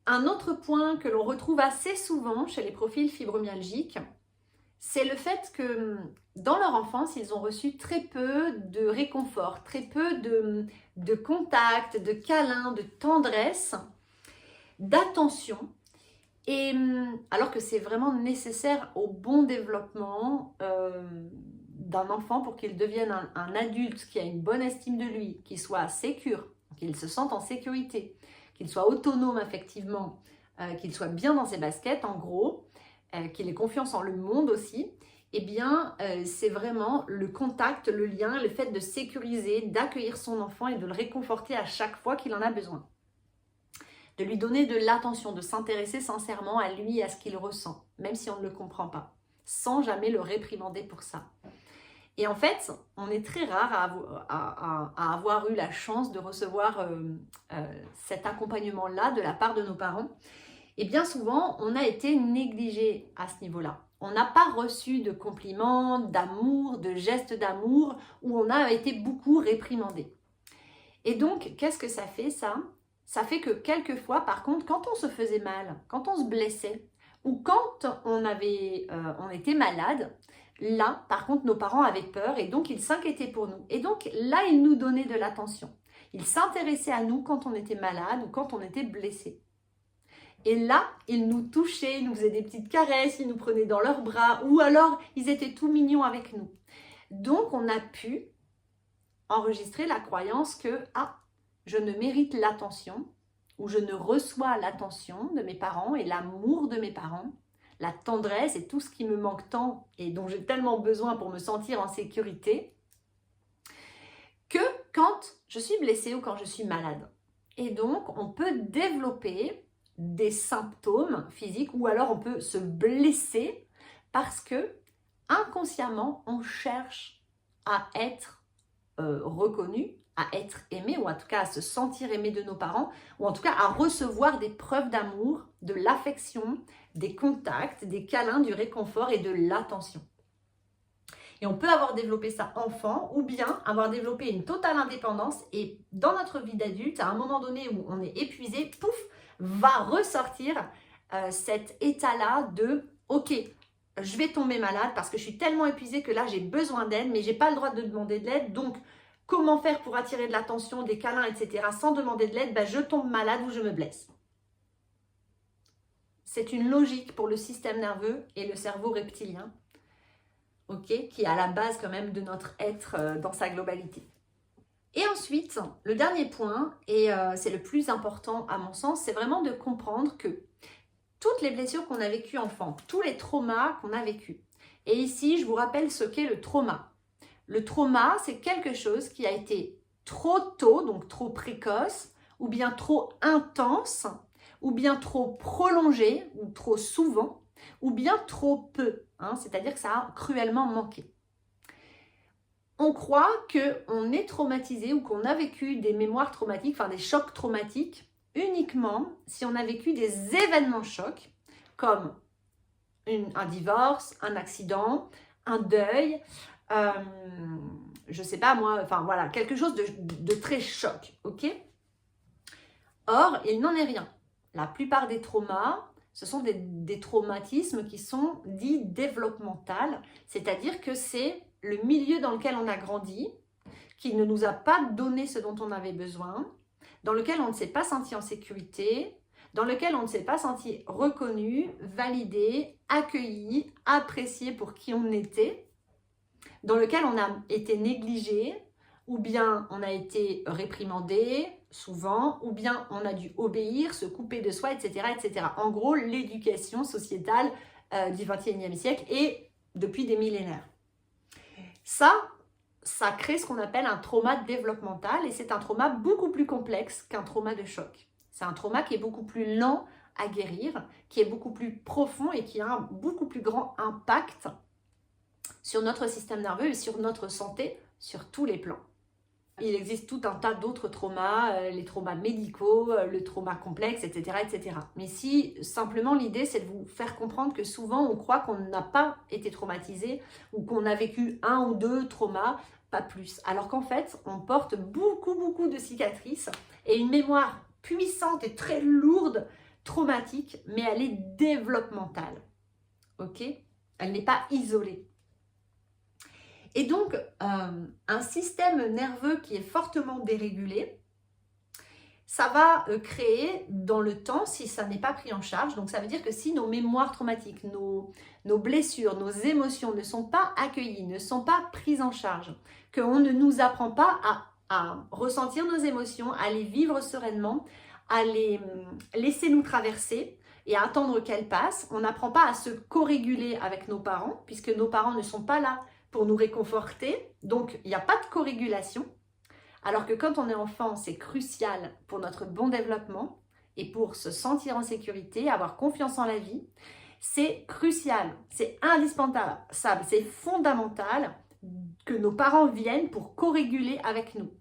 Un autre point que l'on retrouve assez souvent chez les profils fibromyalgiques, c'est le fait que dans leur enfance, ils ont reçu très peu de réconfort, très peu de contact, de câlins, de tendresse, d'attention. Et alors que c'est vraiment nécessaire au bon développement d'un enfant pour qu'il devienne un adulte qui a une bonne estime de lui, qui soit sécure, qu'il se sente en sécurité, qu'il soit autonome affectivement, qu'il soit bien dans ses baskets en gros, qu'il ait confiance en le monde aussi, eh bien c'est vraiment le contact, le lien, le fait de sécuriser, d'accueillir son enfant et de le réconforter à chaque fois qu'il en a besoin. De lui donner de l'attention, de s'intéresser sincèrement à lui et à ce qu'il ressent, même si on ne le comprend pas, sans jamais le réprimander pour ça. Et en fait, on est très rare à avoir eu la chance de recevoir cet accompagnement-là de la part de nos parents. Et bien souvent, on a été négligé à ce niveau-là. On n'a pas reçu de compliments, d'amour, de gestes d'amour, où on a été beaucoup réprimandé. Et donc, qu'est-ce que ça fait ça? Ça fait que quelquefois, par contre, quand on se faisait mal, quand on se blessait, ou quand on était malade, là, par contre, nos parents avaient peur et donc ils s'inquiétaient pour nous. Et donc là, ils nous donnaient de l'attention. Ils s'intéressaient à nous quand on était malade ou quand on était blessé. Et là, ils nous touchaient, ils nous faisaient des petites caresses, ils nous prenaient dans leurs bras ou alors ils étaient tout mignons avec nous. Donc, on a pu enregistrer la croyance que « Ah, je ne mérite l'attention » ou « Je ne reçois l'attention de mes parents et l'amour de mes parents, la tendresse et tout ce qui me manque tant et dont j'ai tellement besoin pour me sentir en sécurité que quand je suis blessée ou quand je suis malade. » Et donc, on peut développer des symptômes physiques ou alors on peut se blesser parce que inconsciemment, on cherche à être reconnu, à être aimé ou en tout cas à se sentir aimé de nos parents ou en tout cas à recevoir des preuves d'amour, de l'affection, des contacts, des câlins, du réconfort et de l'attention. Et on peut avoir développé ça enfant ou bien avoir développé une totale indépendance et dans notre vie d'adulte, à un moment donné où on est épuisé, pouf, va ressortir cet état-là de « Ok, je vais tomber malade parce que je suis tellement épuisée que là, j'ai besoin d'aide, mais je n'ai pas le droit de demander de l'aide. Donc, comment faire pour attirer de l'attention, des câlins, etc. sans demander de l'aide? Je tombe malade ou je me blesse. » C'est une logique pour le système nerveux et le cerveau reptilien, qui est à la base quand même de notre être dans sa globalité. Et ensuite, le dernier point, et c'est le plus important à mon sens, c'est vraiment de comprendre que toutes les blessures qu'on a vécues enfant, tous les traumas qu'on a vécus. Et ici, je vous rappelle ce qu'est le trauma. Le trauma, c'est quelque chose qui a été trop tôt, donc trop précoce, ou bien trop intense, ou bien trop prolongé, ou trop souvent, ou bien trop peu. C'est-à-dire que ça a cruellement manqué. On croit qu'on est traumatisé ou qu'on a vécu des mémoires traumatiques, enfin des chocs traumatiques, uniquement si on a vécu des événements chocs comme un divorce, un accident, un deuil, je sais pas moi, enfin voilà, quelque chose de très choc, Or, il n'en est rien. La plupart des traumas, ce sont des traumatismes qui sont dits développementaux, c'est-à-dire que c'est le milieu dans lequel on a grandi, qui ne nous a pas donné ce dont on avait besoin, dans lequel on ne s'est pas senti en sécurité, dans lequel on ne s'est pas senti reconnu, validé, accueilli, apprécié pour qui on était, dans lequel on a été négligé, ou bien on a été réprimandé, souvent, ou bien on a dû obéir, se couper de soi, etc. etc. En gros, l'éducation sociétale du XXIe siècle et depuis des millénaires. Ça crée ce qu'on appelle un trauma développemental et c'est un trauma beaucoup plus complexe qu'un trauma de choc. C'est un trauma qui est beaucoup plus lent à guérir, qui est beaucoup plus profond et qui a un beaucoup plus grand impact sur notre système nerveux et sur notre santé sur tous les plans. Il existe tout un tas d'autres traumas, les traumas médicaux, le trauma complexe, etc., etc. Mais si simplement l'idée c'est de vous faire comprendre que souvent on croit qu'on n'a pas été traumatisé ou qu'on a vécu un ou deux traumas, pas plus. Alors qu'en fait on porte beaucoup de cicatrices et une mémoire puissante et très lourde, traumatique, mais elle est développementale. Elle n'est pas isolée. Et donc, un système nerveux qui est fortement dérégulé, ça va créer dans le temps, si ça n'est pas pris en charge, donc ça veut dire que si nos mémoires traumatiques, nos blessures, nos émotions ne sont pas accueillies, ne sont pas prises en charge, qu'on ne nous apprend pas à ressentir nos émotions, à les vivre sereinement, à les laisser nous traverser et à attendre qu'elles passent, on n'apprend pas à se co-réguler avec nos parents, puisque nos parents ne sont pas là pour nous réconforter, donc il n'y a pas de co-régulation, alors que quand on est enfant, c'est crucial pour notre bon développement et pour se sentir en sécurité, avoir confiance en la vie, c'est crucial, c'est indispensable, c'est fondamental que nos parents viennent pour co-réguler avec nous.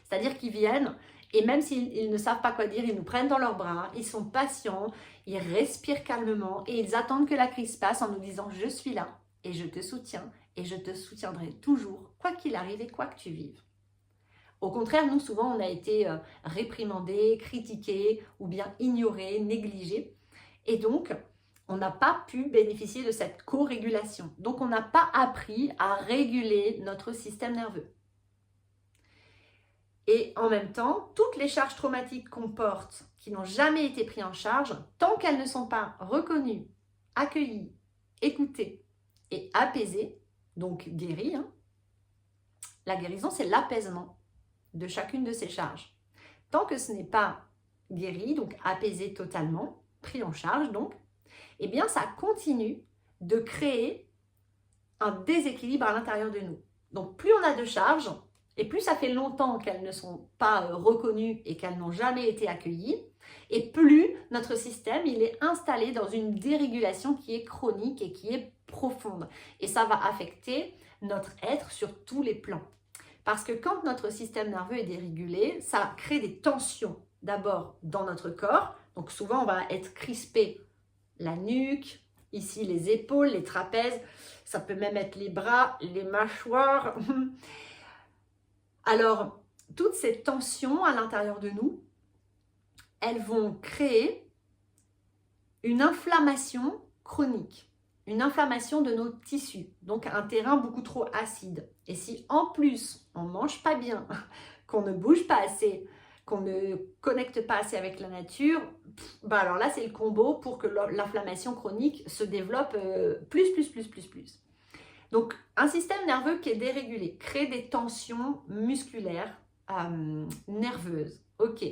C'est-à-dire qu'ils viennent et même s'ils ne savent pas quoi dire, ils nous prennent dans leurs bras, ils sont patients, ils respirent calmement et ils attendent que la crise passe en nous disant « je suis là ». Et je te soutiens et je te soutiendrai toujours, quoi qu'il arrive et quoi que tu vives. Au contraire, nous, souvent, on a été réprimandés, critiqués ou bien ignorés, négligés. Et donc, on n'a pas pu bénéficier de cette co-régulation. Donc, on n'a pas appris à réguler notre système nerveux. Et en même temps, toutes les charges traumatiques qu'on porte, qui n'ont jamais été prises en charge, tant qu'elles ne sont pas reconnues, accueillies, écoutées et apaisées, donc guéries, la guérison, c'est l'apaisement de chacune de ces charges. Tant que ce n'est pas guéri, donc apaisé totalement, pris en charge donc, eh bien ça continue de créer un déséquilibre à l'intérieur de nous. Donc plus on a de charges, et plus ça fait longtemps qu'elles ne sont pas reconnues et qu'elles n'ont jamais été accueillies, et plus notre système il est installé dans une dérégulation qui est chronique et qui est profonde. Et ça va affecter notre être sur tous les plans. Parce que quand notre système nerveux est dérégulé, ça crée des tensions d'abord dans notre corps. Donc souvent on va être crispé la nuque, ici les épaules, les trapèzes, ça peut même être les bras, les mâchoires. Alors, toutes ces tensions à l'intérieur de nous, elles vont créer une inflammation chronique, une inflammation de nos tissus, donc un terrain beaucoup trop acide. Et si en plus, on ne mange pas bien, qu'on ne bouge pas assez, qu'on ne connecte pas assez avec la nature, alors là, c'est le combo pour que l'inflammation chronique se développe plus. Donc, un système nerveux qui est dérégulé crée des tensions musculaires, nerveuses. Ok.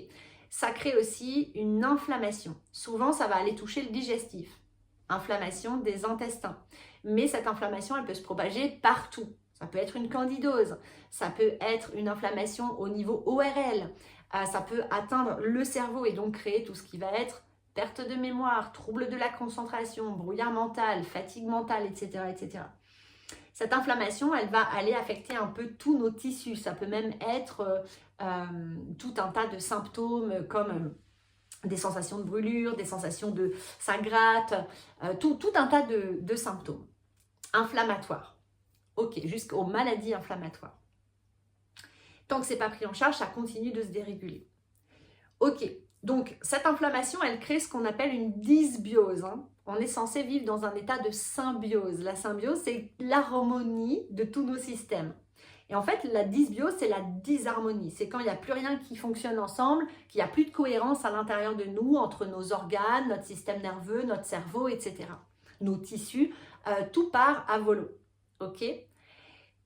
Ça crée aussi une inflammation. Souvent, ça va aller toucher le digestif. Inflammation des intestins. Mais cette inflammation, elle peut se propager partout. Ça peut être une candidose. Ça peut être une inflammation au niveau ORL. Ça peut atteindre le cerveau et donc créer tout ce qui va être perte de mémoire, trouble de la concentration, brouillard mental, fatigue mentale, etc., etc. Cette inflammation, elle va aller affecter un peu tous nos tissus. Ça peut même être tout un tas de symptômes comme des sensations de brûlure, des sensations de ça gratte, tout un tas de symptômes inflammatoires. Ok, jusqu'aux maladies inflammatoires. Tant que ce n'est pas pris en charge, ça continue de se déréguler. Ok, donc cette inflammation, elle crée ce qu'on appelle une dysbiose. On est censé vivre dans un état de symbiose. La symbiose, c'est l'harmonie de tous nos systèmes. Et en fait, la dysbiose, c'est la disharmonie. C'est quand il n'y a plus rien qui fonctionne ensemble, qu'il n'y a plus de cohérence à l'intérieur de nous, entre nos organes, notre système nerveux, notre cerveau, etc. Nos tissus, tout part à volo. Ok ?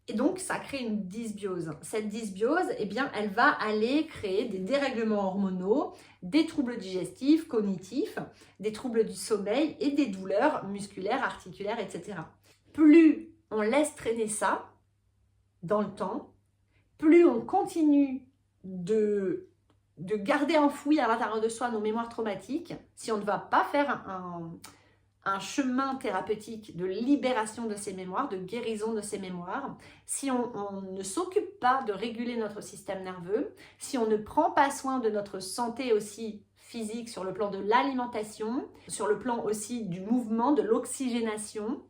Et donc, ça crée une dysbiose. Cette dysbiose, eh bien, elle va aller créer des dérèglements hormonaux, des troubles digestifs, cognitifs, des troubles du sommeil et des douleurs musculaires, articulaires, etc. Plus on laisse traîner ça dans le temps, plus on continue de garder enfoui à l'intérieur de soi nos mémoires traumatiques, si on ne va pas faire un chemin thérapeutique de libération de ces mémoires, de guérison de ces mémoires, si on ne s'occupe pas de réguler notre système nerveux, si on ne prend pas soin de notre santé aussi physique sur le plan de l'alimentation, sur le plan aussi du mouvement, de l'oxygénation,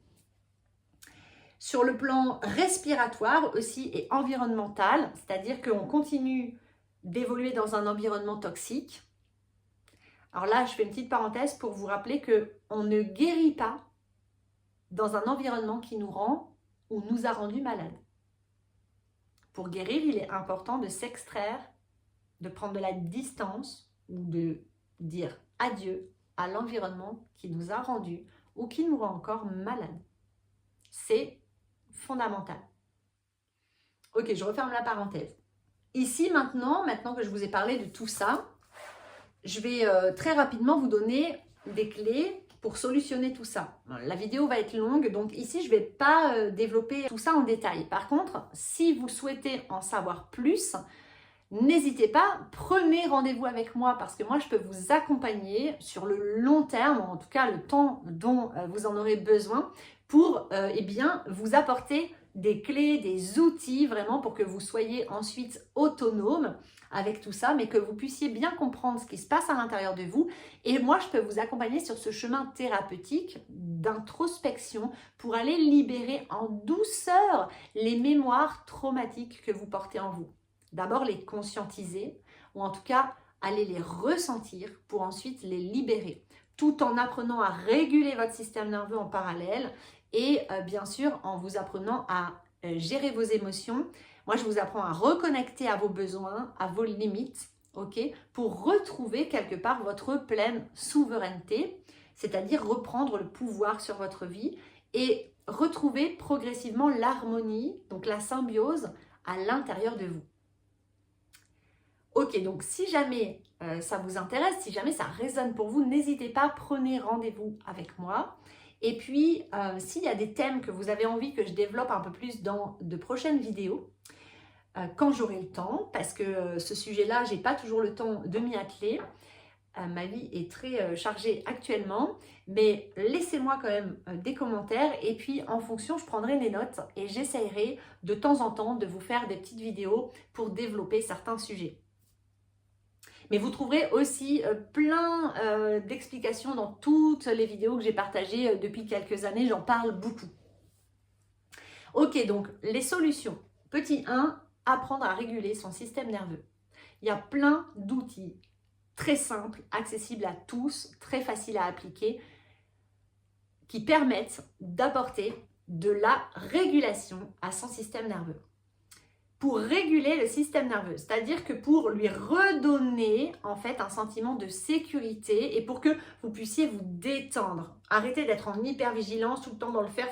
sur le plan respiratoire aussi et environnemental, c'est-à-dire qu'on continue d'évoluer dans un environnement toxique. Alors là, je fais une petite parenthèse pour vous rappeler qu'on ne guérit pas dans un environnement qui nous rend ou nous a rendu malades. Pour guérir, il est important de s'extraire, de prendre de la distance ou de dire adieu à l'environnement qui nous a rendus ou qui nous rend encore malades. C'est fondamental. Ok, je referme la parenthèse. Ici, maintenant que je vous ai parlé de tout ça, je vais très rapidement vous donner des clés pour solutionner tout ça. La vidéo va être longue, donc ici, je ne vais pas développer tout ça en détail. Par contre, si vous souhaitez en savoir plus, n'hésitez pas, prenez rendez-vous avec moi parce que moi, je peux vous accompagner sur le long terme, en tout cas le temps dont vous en aurez besoin pour vous apporter des clés, des outils vraiment pour que vous soyez ensuite autonome avec tout ça, mais que vous puissiez bien comprendre ce qui se passe à l'intérieur de vous. Et moi, je peux vous accompagner sur ce chemin thérapeutique d'introspection pour aller libérer en douceur les mémoires traumatiques que vous portez en vous. D'abord les conscientiser, ou en tout cas aller les ressentir pour ensuite les libérer, tout en apprenant à réguler votre système nerveux en parallèle et bien sûr en vous apprenant à gérer vos émotions. Moi, je vous apprends à reconnecter à vos besoins, à vos limites, ok, pour retrouver quelque part votre pleine souveraineté, c'est-à-dire reprendre le pouvoir sur votre vie et retrouver progressivement l'harmonie, donc la symbiose à l'intérieur de vous. Ok, donc si jamais ça vous intéresse, si jamais ça résonne pour vous, n'hésitez pas, prenez rendez-vous avec moi. Et puis, s'il y a des thèmes que vous avez envie que je développe un peu plus dans de prochaines vidéos, quand j'aurai le temps, parce que ce sujet-là, j'ai pas toujours le temps de m'y atteler. Ma vie est très chargée actuellement, mais laissez-moi quand même des commentaires et puis en fonction, je prendrai les notes et j'essaierai de temps en temps de vous faire des petites vidéos pour développer certains sujets. Mais vous trouverez aussi plein d'explications dans toutes les vidéos que j'ai partagées depuis quelques années, j'en parle beaucoup. Ok, donc les solutions. Petit 1, apprendre à réguler son système nerveux. Il y a plein d'outils très simples, accessibles à tous, très faciles à appliquer, qui permettent d'apporter de la régulation à son système nerveux. Pour réguler le système nerveux, c'est-à-dire que pour lui redonner en fait un sentiment de sécurité et pour que vous puissiez vous détendre, arrêter d'être en hypervigilance tout le temps dans le faire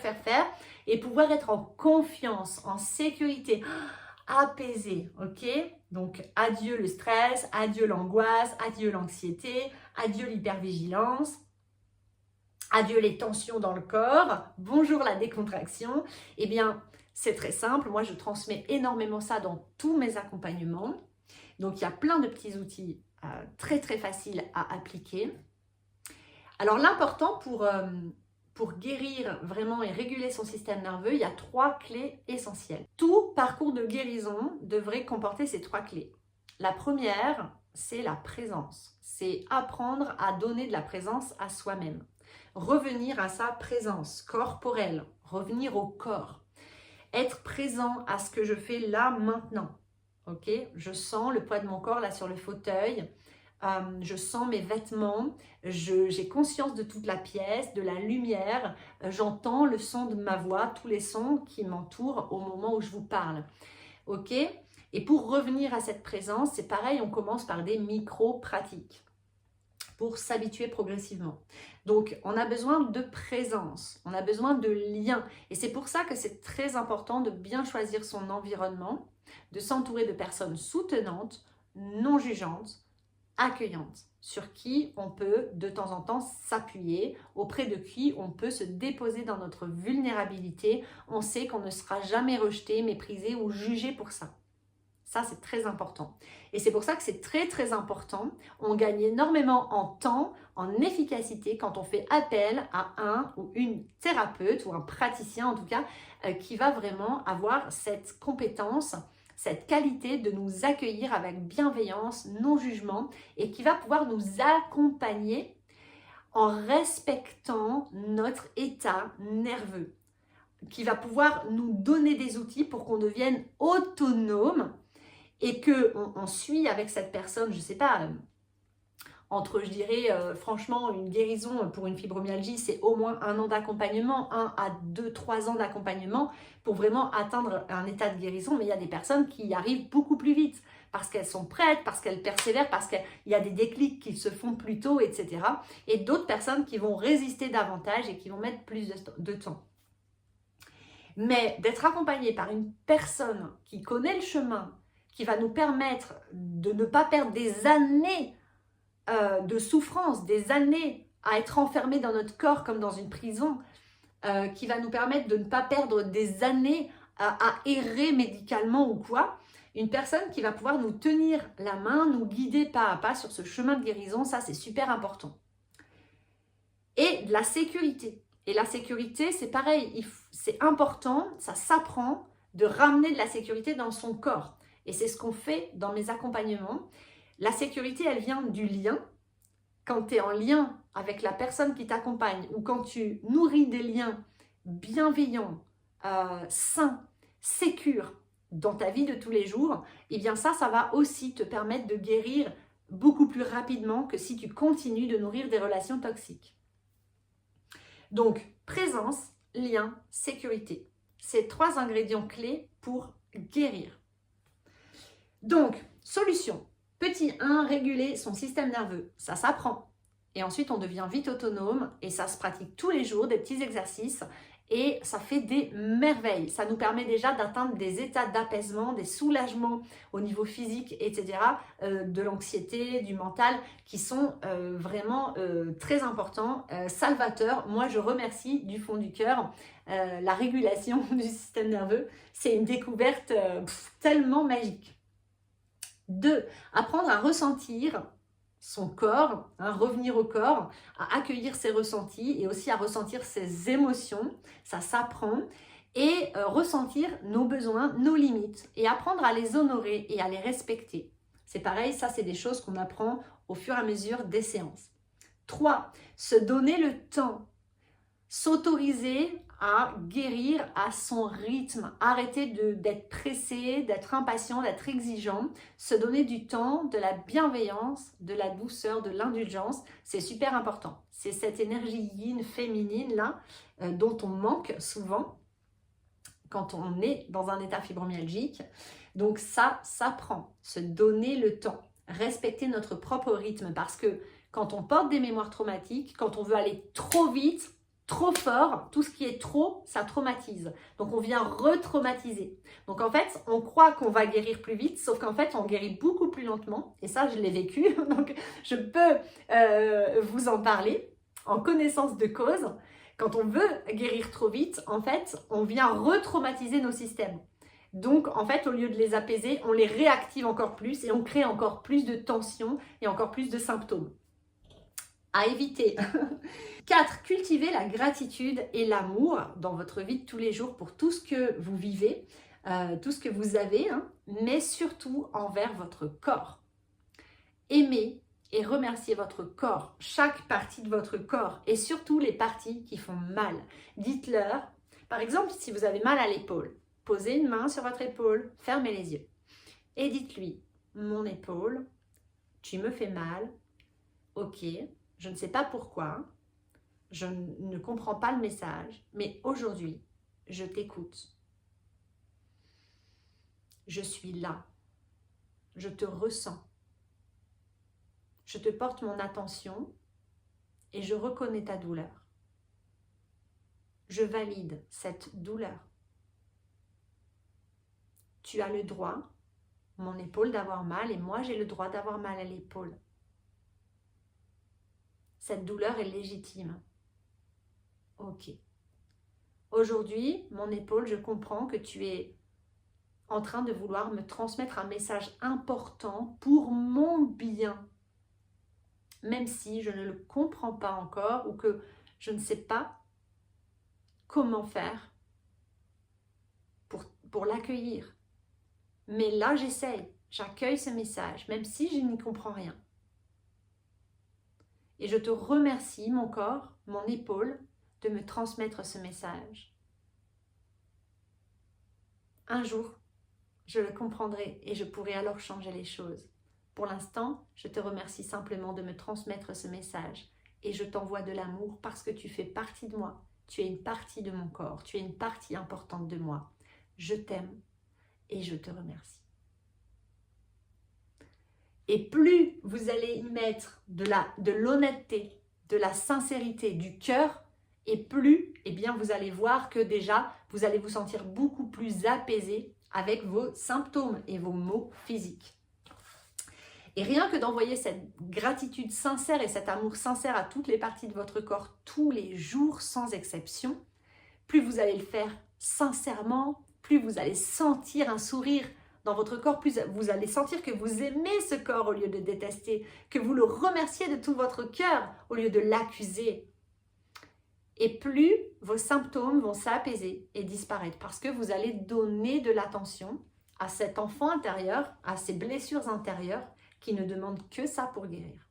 et pouvoir être en confiance, en sécurité, apaisé, ok? Donc adieu le stress, adieu l'angoisse, adieu l'anxiété, adieu l'hypervigilance, adieu les tensions dans le corps, bonjour la décontraction. Eh bien, c'est très simple, moi je transmets énormément ça dans tous mes accompagnements. Donc il y a plein de petits outils très faciles à appliquer. Alors l'important pour guérir vraiment et réguler son système nerveux, il y a 3 clés essentielles. Tout parcours de guérison devrait comporter ces 3 clés. La première, c'est la présence. C'est apprendre à donner de la présence à soi-même. Revenir à sa présence corporelle, revenir au corps. Être présent à ce que je fais là, maintenant. Ok, je sens le poids de mon corps là sur le fauteuil. Je sens mes vêtements. J'ai conscience de toute la pièce, de la lumière. J'entends le son de ma voix, tous les sons qui m'entourent au moment où je vous parle. Ok, et pour revenir à cette présence, c'est pareil, on commence par des micro-pratiques pour s'habituer progressivement. Donc, on a besoin de présence, on a besoin de lien. Et c'est pour ça que c'est très important de bien choisir son environnement, de s'entourer de personnes soutenantes, non jugeantes, accueillantes, sur qui on peut de temps en temps s'appuyer, auprès de qui on peut se déposer dans notre vulnérabilité. On sait qu'on ne sera jamais rejeté, méprisé ou jugé pour ça. Ça, c'est très important. Et c'est pour ça que c'est très important. On gagne énormément en temps, en efficacité quand on fait appel à un ou une thérapeute ou un praticien en tout cas qui va vraiment avoir cette compétence, cette qualité de nous accueillir avec bienveillance, non jugement et qui va pouvoir nous accompagner en respectant notre état nerveux, qui va pouvoir nous donner des outils pour qu'on devienne autonome et qu'on suit avec cette personne, je ne sais pas, entre, je dirais, franchement, une guérison pour une fibromyalgie, c'est au moins 1 an d'accompagnement, 1 à 2, 3 ans d'accompagnement pour vraiment atteindre un état de guérison. Mais il y a des personnes qui y arrivent beaucoup plus vite parce qu'elles sont prêtes, parce qu'elles persévèrent, parce qu'il y a des déclics qui se font plus tôt, etc. Et d'autres personnes qui vont résister davantage et qui vont mettre plus de temps. Mais d'être accompagné par une personne qui connaît le chemin, qui va nous permettre de ne pas perdre des années de souffrance, des années à être enfermés dans notre corps comme dans une prison, qui va nous permettre de ne pas perdre des années à errer médicalement ou quoi. Une personne qui va pouvoir nous tenir la main, nous guider pas à pas sur ce chemin de guérison, ça c'est super important. Et de la sécurité. Et la sécurité, c'est pareil, c'est important, ça s'apprend de ramener de la sécurité dans son corps. Et c'est ce qu'on fait dans mes accompagnements. La sécurité, elle vient du lien. Quand tu es en lien avec la personne qui t'accompagne ou quand tu nourris des liens bienveillants, sains, sécures dans ta vie de tous les jours, eh bien ça va aussi te permettre de guérir beaucoup plus rapidement que si tu continues de nourrir des relations toxiques. Donc, présence, lien, sécurité. C'est 3 ingrédients clés pour guérir. Donc, solution. Petit 1, réguler son système nerveux. Ça s'apprend. Et ensuite, on devient vite autonome et ça se pratique tous les jours, des petits exercices. Et ça fait des merveilles. Ça nous permet déjà d'atteindre des états d'apaisement, des soulagements au niveau physique, etc. De l'anxiété, du mental, qui sont vraiment très importants, salvateurs. Moi, je remercie du fond du cœur la régulation du système nerveux. C'est une découverte tellement magique. 2, apprendre à ressentir son corps, revenir au corps, à accueillir ses ressentis et aussi à ressentir ses émotions, ça s'apprend, et ressentir nos besoins, nos limites et apprendre à les honorer et à les respecter. C'est pareil, ça c'est des choses qu'on apprend au fur et à mesure des séances. 3, se donner le temps, s'autoriser à guérir à son rythme, arrêter d'être pressé, d'être impatient, d'être exigeant, se donner du temps, de la bienveillance, de la douceur, de l'indulgence, c'est super important. C'est cette énergie yin, féminine là, dont on manque souvent quand on est dans un état fibromyalgique. Donc ça s'apprend, se donner le temps, respecter notre propre rythme, parce que quand on porte des mémoires traumatiques, quand on veut aller trop vite, trop fort, tout ce qui est trop, ça traumatise. Donc on vient retraumatiser. Donc en fait, on croit qu'on va guérir plus vite, sauf qu'en fait, on guérit beaucoup plus lentement. Et ça, je l'ai vécu, donc je peux vous en parler en connaissance de cause. Quand on veut guérir trop vite, en fait, on vient retraumatiser nos systèmes. Donc, en fait, au lieu de les apaiser, on les réactive encore plus et on crée encore plus de tensions et encore plus de symptômes. À éviter. 4. Cultiver la gratitude et l'amour dans votre vie de tous les jours pour tout ce que vous vivez, tout ce que vous avez, mais surtout envers votre corps. Aimez et remerciez votre corps, chaque partie de votre corps et surtout les parties qui font mal. Dites-leur, par exemple, si vous avez mal à l'épaule, posez une main sur votre épaule, fermez les yeux et dites-lui, mon épaule, tu me fais mal, ok. Je ne sais pas pourquoi, je ne comprends pas le message, mais aujourd'hui, je t'écoute. Je suis là. Je te ressens. Je te porte mon attention et je reconnais ta douleur. Je valide cette douleur. Tu as le droit, mon épaule, d'avoir mal et moi, j'ai le droit d'avoir mal à l'épaule. Cette douleur est légitime. Ok. Aujourd'hui, mon épaule, je comprends que tu es en train de vouloir me transmettre un message important pour mon bien. Même si je ne le comprends pas encore ou que je ne sais pas comment faire pour l'accueillir. Mais là, j'essaye. J'accueille ce message, même si je n'y comprends rien. Et je te remercie, mon corps, mon épaule, de me transmettre ce message. Un jour, je le comprendrai et je pourrai alors changer les choses. Pour l'instant, je te remercie simplement de me transmettre ce message et je t'envoie de l'amour parce que tu fais partie de moi. Tu es une partie de mon corps, tu es une partie importante de moi. Je t'aime et je te remercie. Et plus vous allez y mettre de l'honnêteté, de la sincérité, du cœur, et plus vous allez voir que déjà, vous allez vous sentir beaucoup plus apaisé avec vos symptômes et vos maux physiques. Et rien que d'envoyer cette gratitude sincère et cet amour sincère à toutes les parties de votre corps tous les jours sans exception, plus vous allez le faire sincèrement, plus vous allez sentir un sourire dans votre corps, plus vous allez sentir que vous aimez ce corps au lieu de détester, que vous le remerciez de tout votre cœur au lieu de l'accuser. Et plus vos symptômes vont s'apaiser et disparaître parce que vous allez donner de l'attention à cet enfant intérieur, à ces blessures intérieures qui ne demandent que ça pour guérir.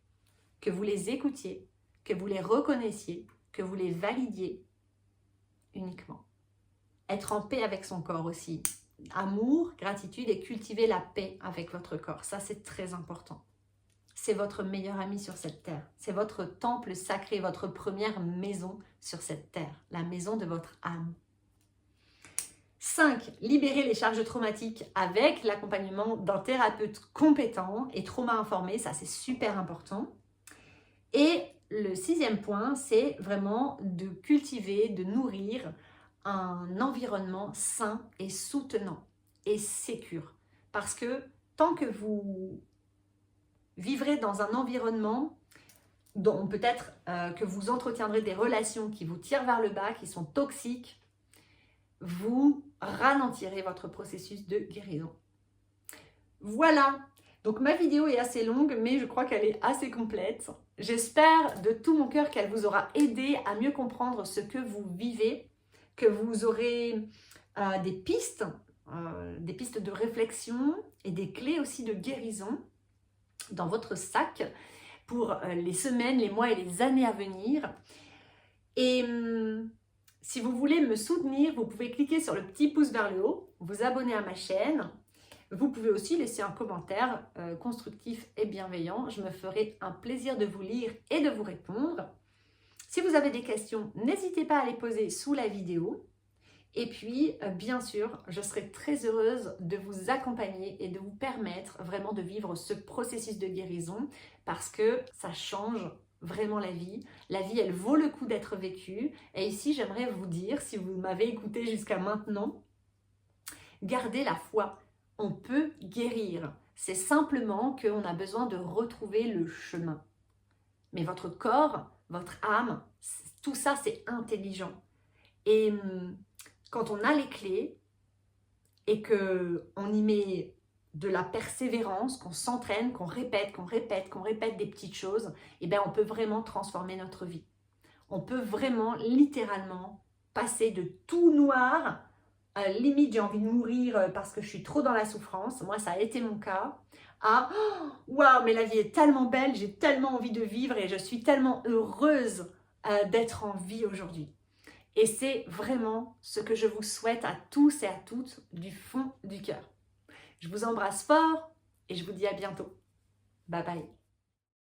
Que vous les écoutiez, que vous les reconnaissiez, que vous les validiez uniquement. Être en paix avec son corps aussi. Amour, gratitude et cultiver la paix avec votre corps. Ça, c'est très important. c'est votre meilleur ami sur cette terre. C'est votre temple sacré, votre première maison sur cette terre, la maison de votre âme. 5. Libérer les charges traumatiques avec l'accompagnement d'un thérapeute compétent et trauma informé, ça c'est super important. Et le 6e point, c'est vraiment de cultiver, de nourrir un environnement sain et soutenant et sécure. Parce que tant que vous vivrez dans un environnement dont peut-être que vous entretiendrez des relations qui vous tirent vers le bas, qui sont toxiques, vous ralentirez votre processus de guérison. Voilà, donc ma vidéo est assez longue, mais je crois qu'elle est assez complète. J'espère de tout mon cœur qu'elle vous aura aidé à mieux comprendre ce que vous vivez, que vous aurez des pistes de réflexion et des clés aussi de guérison dans votre sac pour les semaines, les mois et les années à venir. Et si vous voulez me soutenir, vous pouvez cliquer sur le petit pouce vers le haut, vous abonner à ma chaîne. Vous pouvez aussi laisser un commentaire constructif et bienveillant. Je me ferai un plaisir de vous lire et de vous répondre. Si vous avez des questions, n'hésitez pas à les poser sous la vidéo. Et puis, bien sûr, je serai très heureuse de vous accompagner et de vous permettre vraiment de vivre ce processus de guérison parce que ça change vraiment la vie. La vie, elle vaut le coup d'être vécue. Et ici, j'aimerais vous dire, si vous m'avez écouté jusqu'à maintenant, gardez la foi. On peut guérir. C'est simplement qu'on a besoin de retrouver le chemin. Mais votre corps, votre âme, tout ça, c'est intelligent. Et quand on a les clés et qu'on y met de la persévérance, qu'on s'entraîne, qu'on répète des petites choses, eh bien on peut vraiment transformer notre vie. On peut vraiment, littéralement, passer de tout noir, limite j'ai envie de mourir parce que je suis trop dans la souffrance, moi ça a été mon cas, à waouh, mais la vie est tellement belle, j'ai tellement envie de vivre et je suis tellement heureuse d'être en vie aujourd'hui. Et c'est vraiment ce que je vous souhaite à tous et à toutes du fond du cœur. Je vous embrasse fort et je vous dis à bientôt. Bye bye.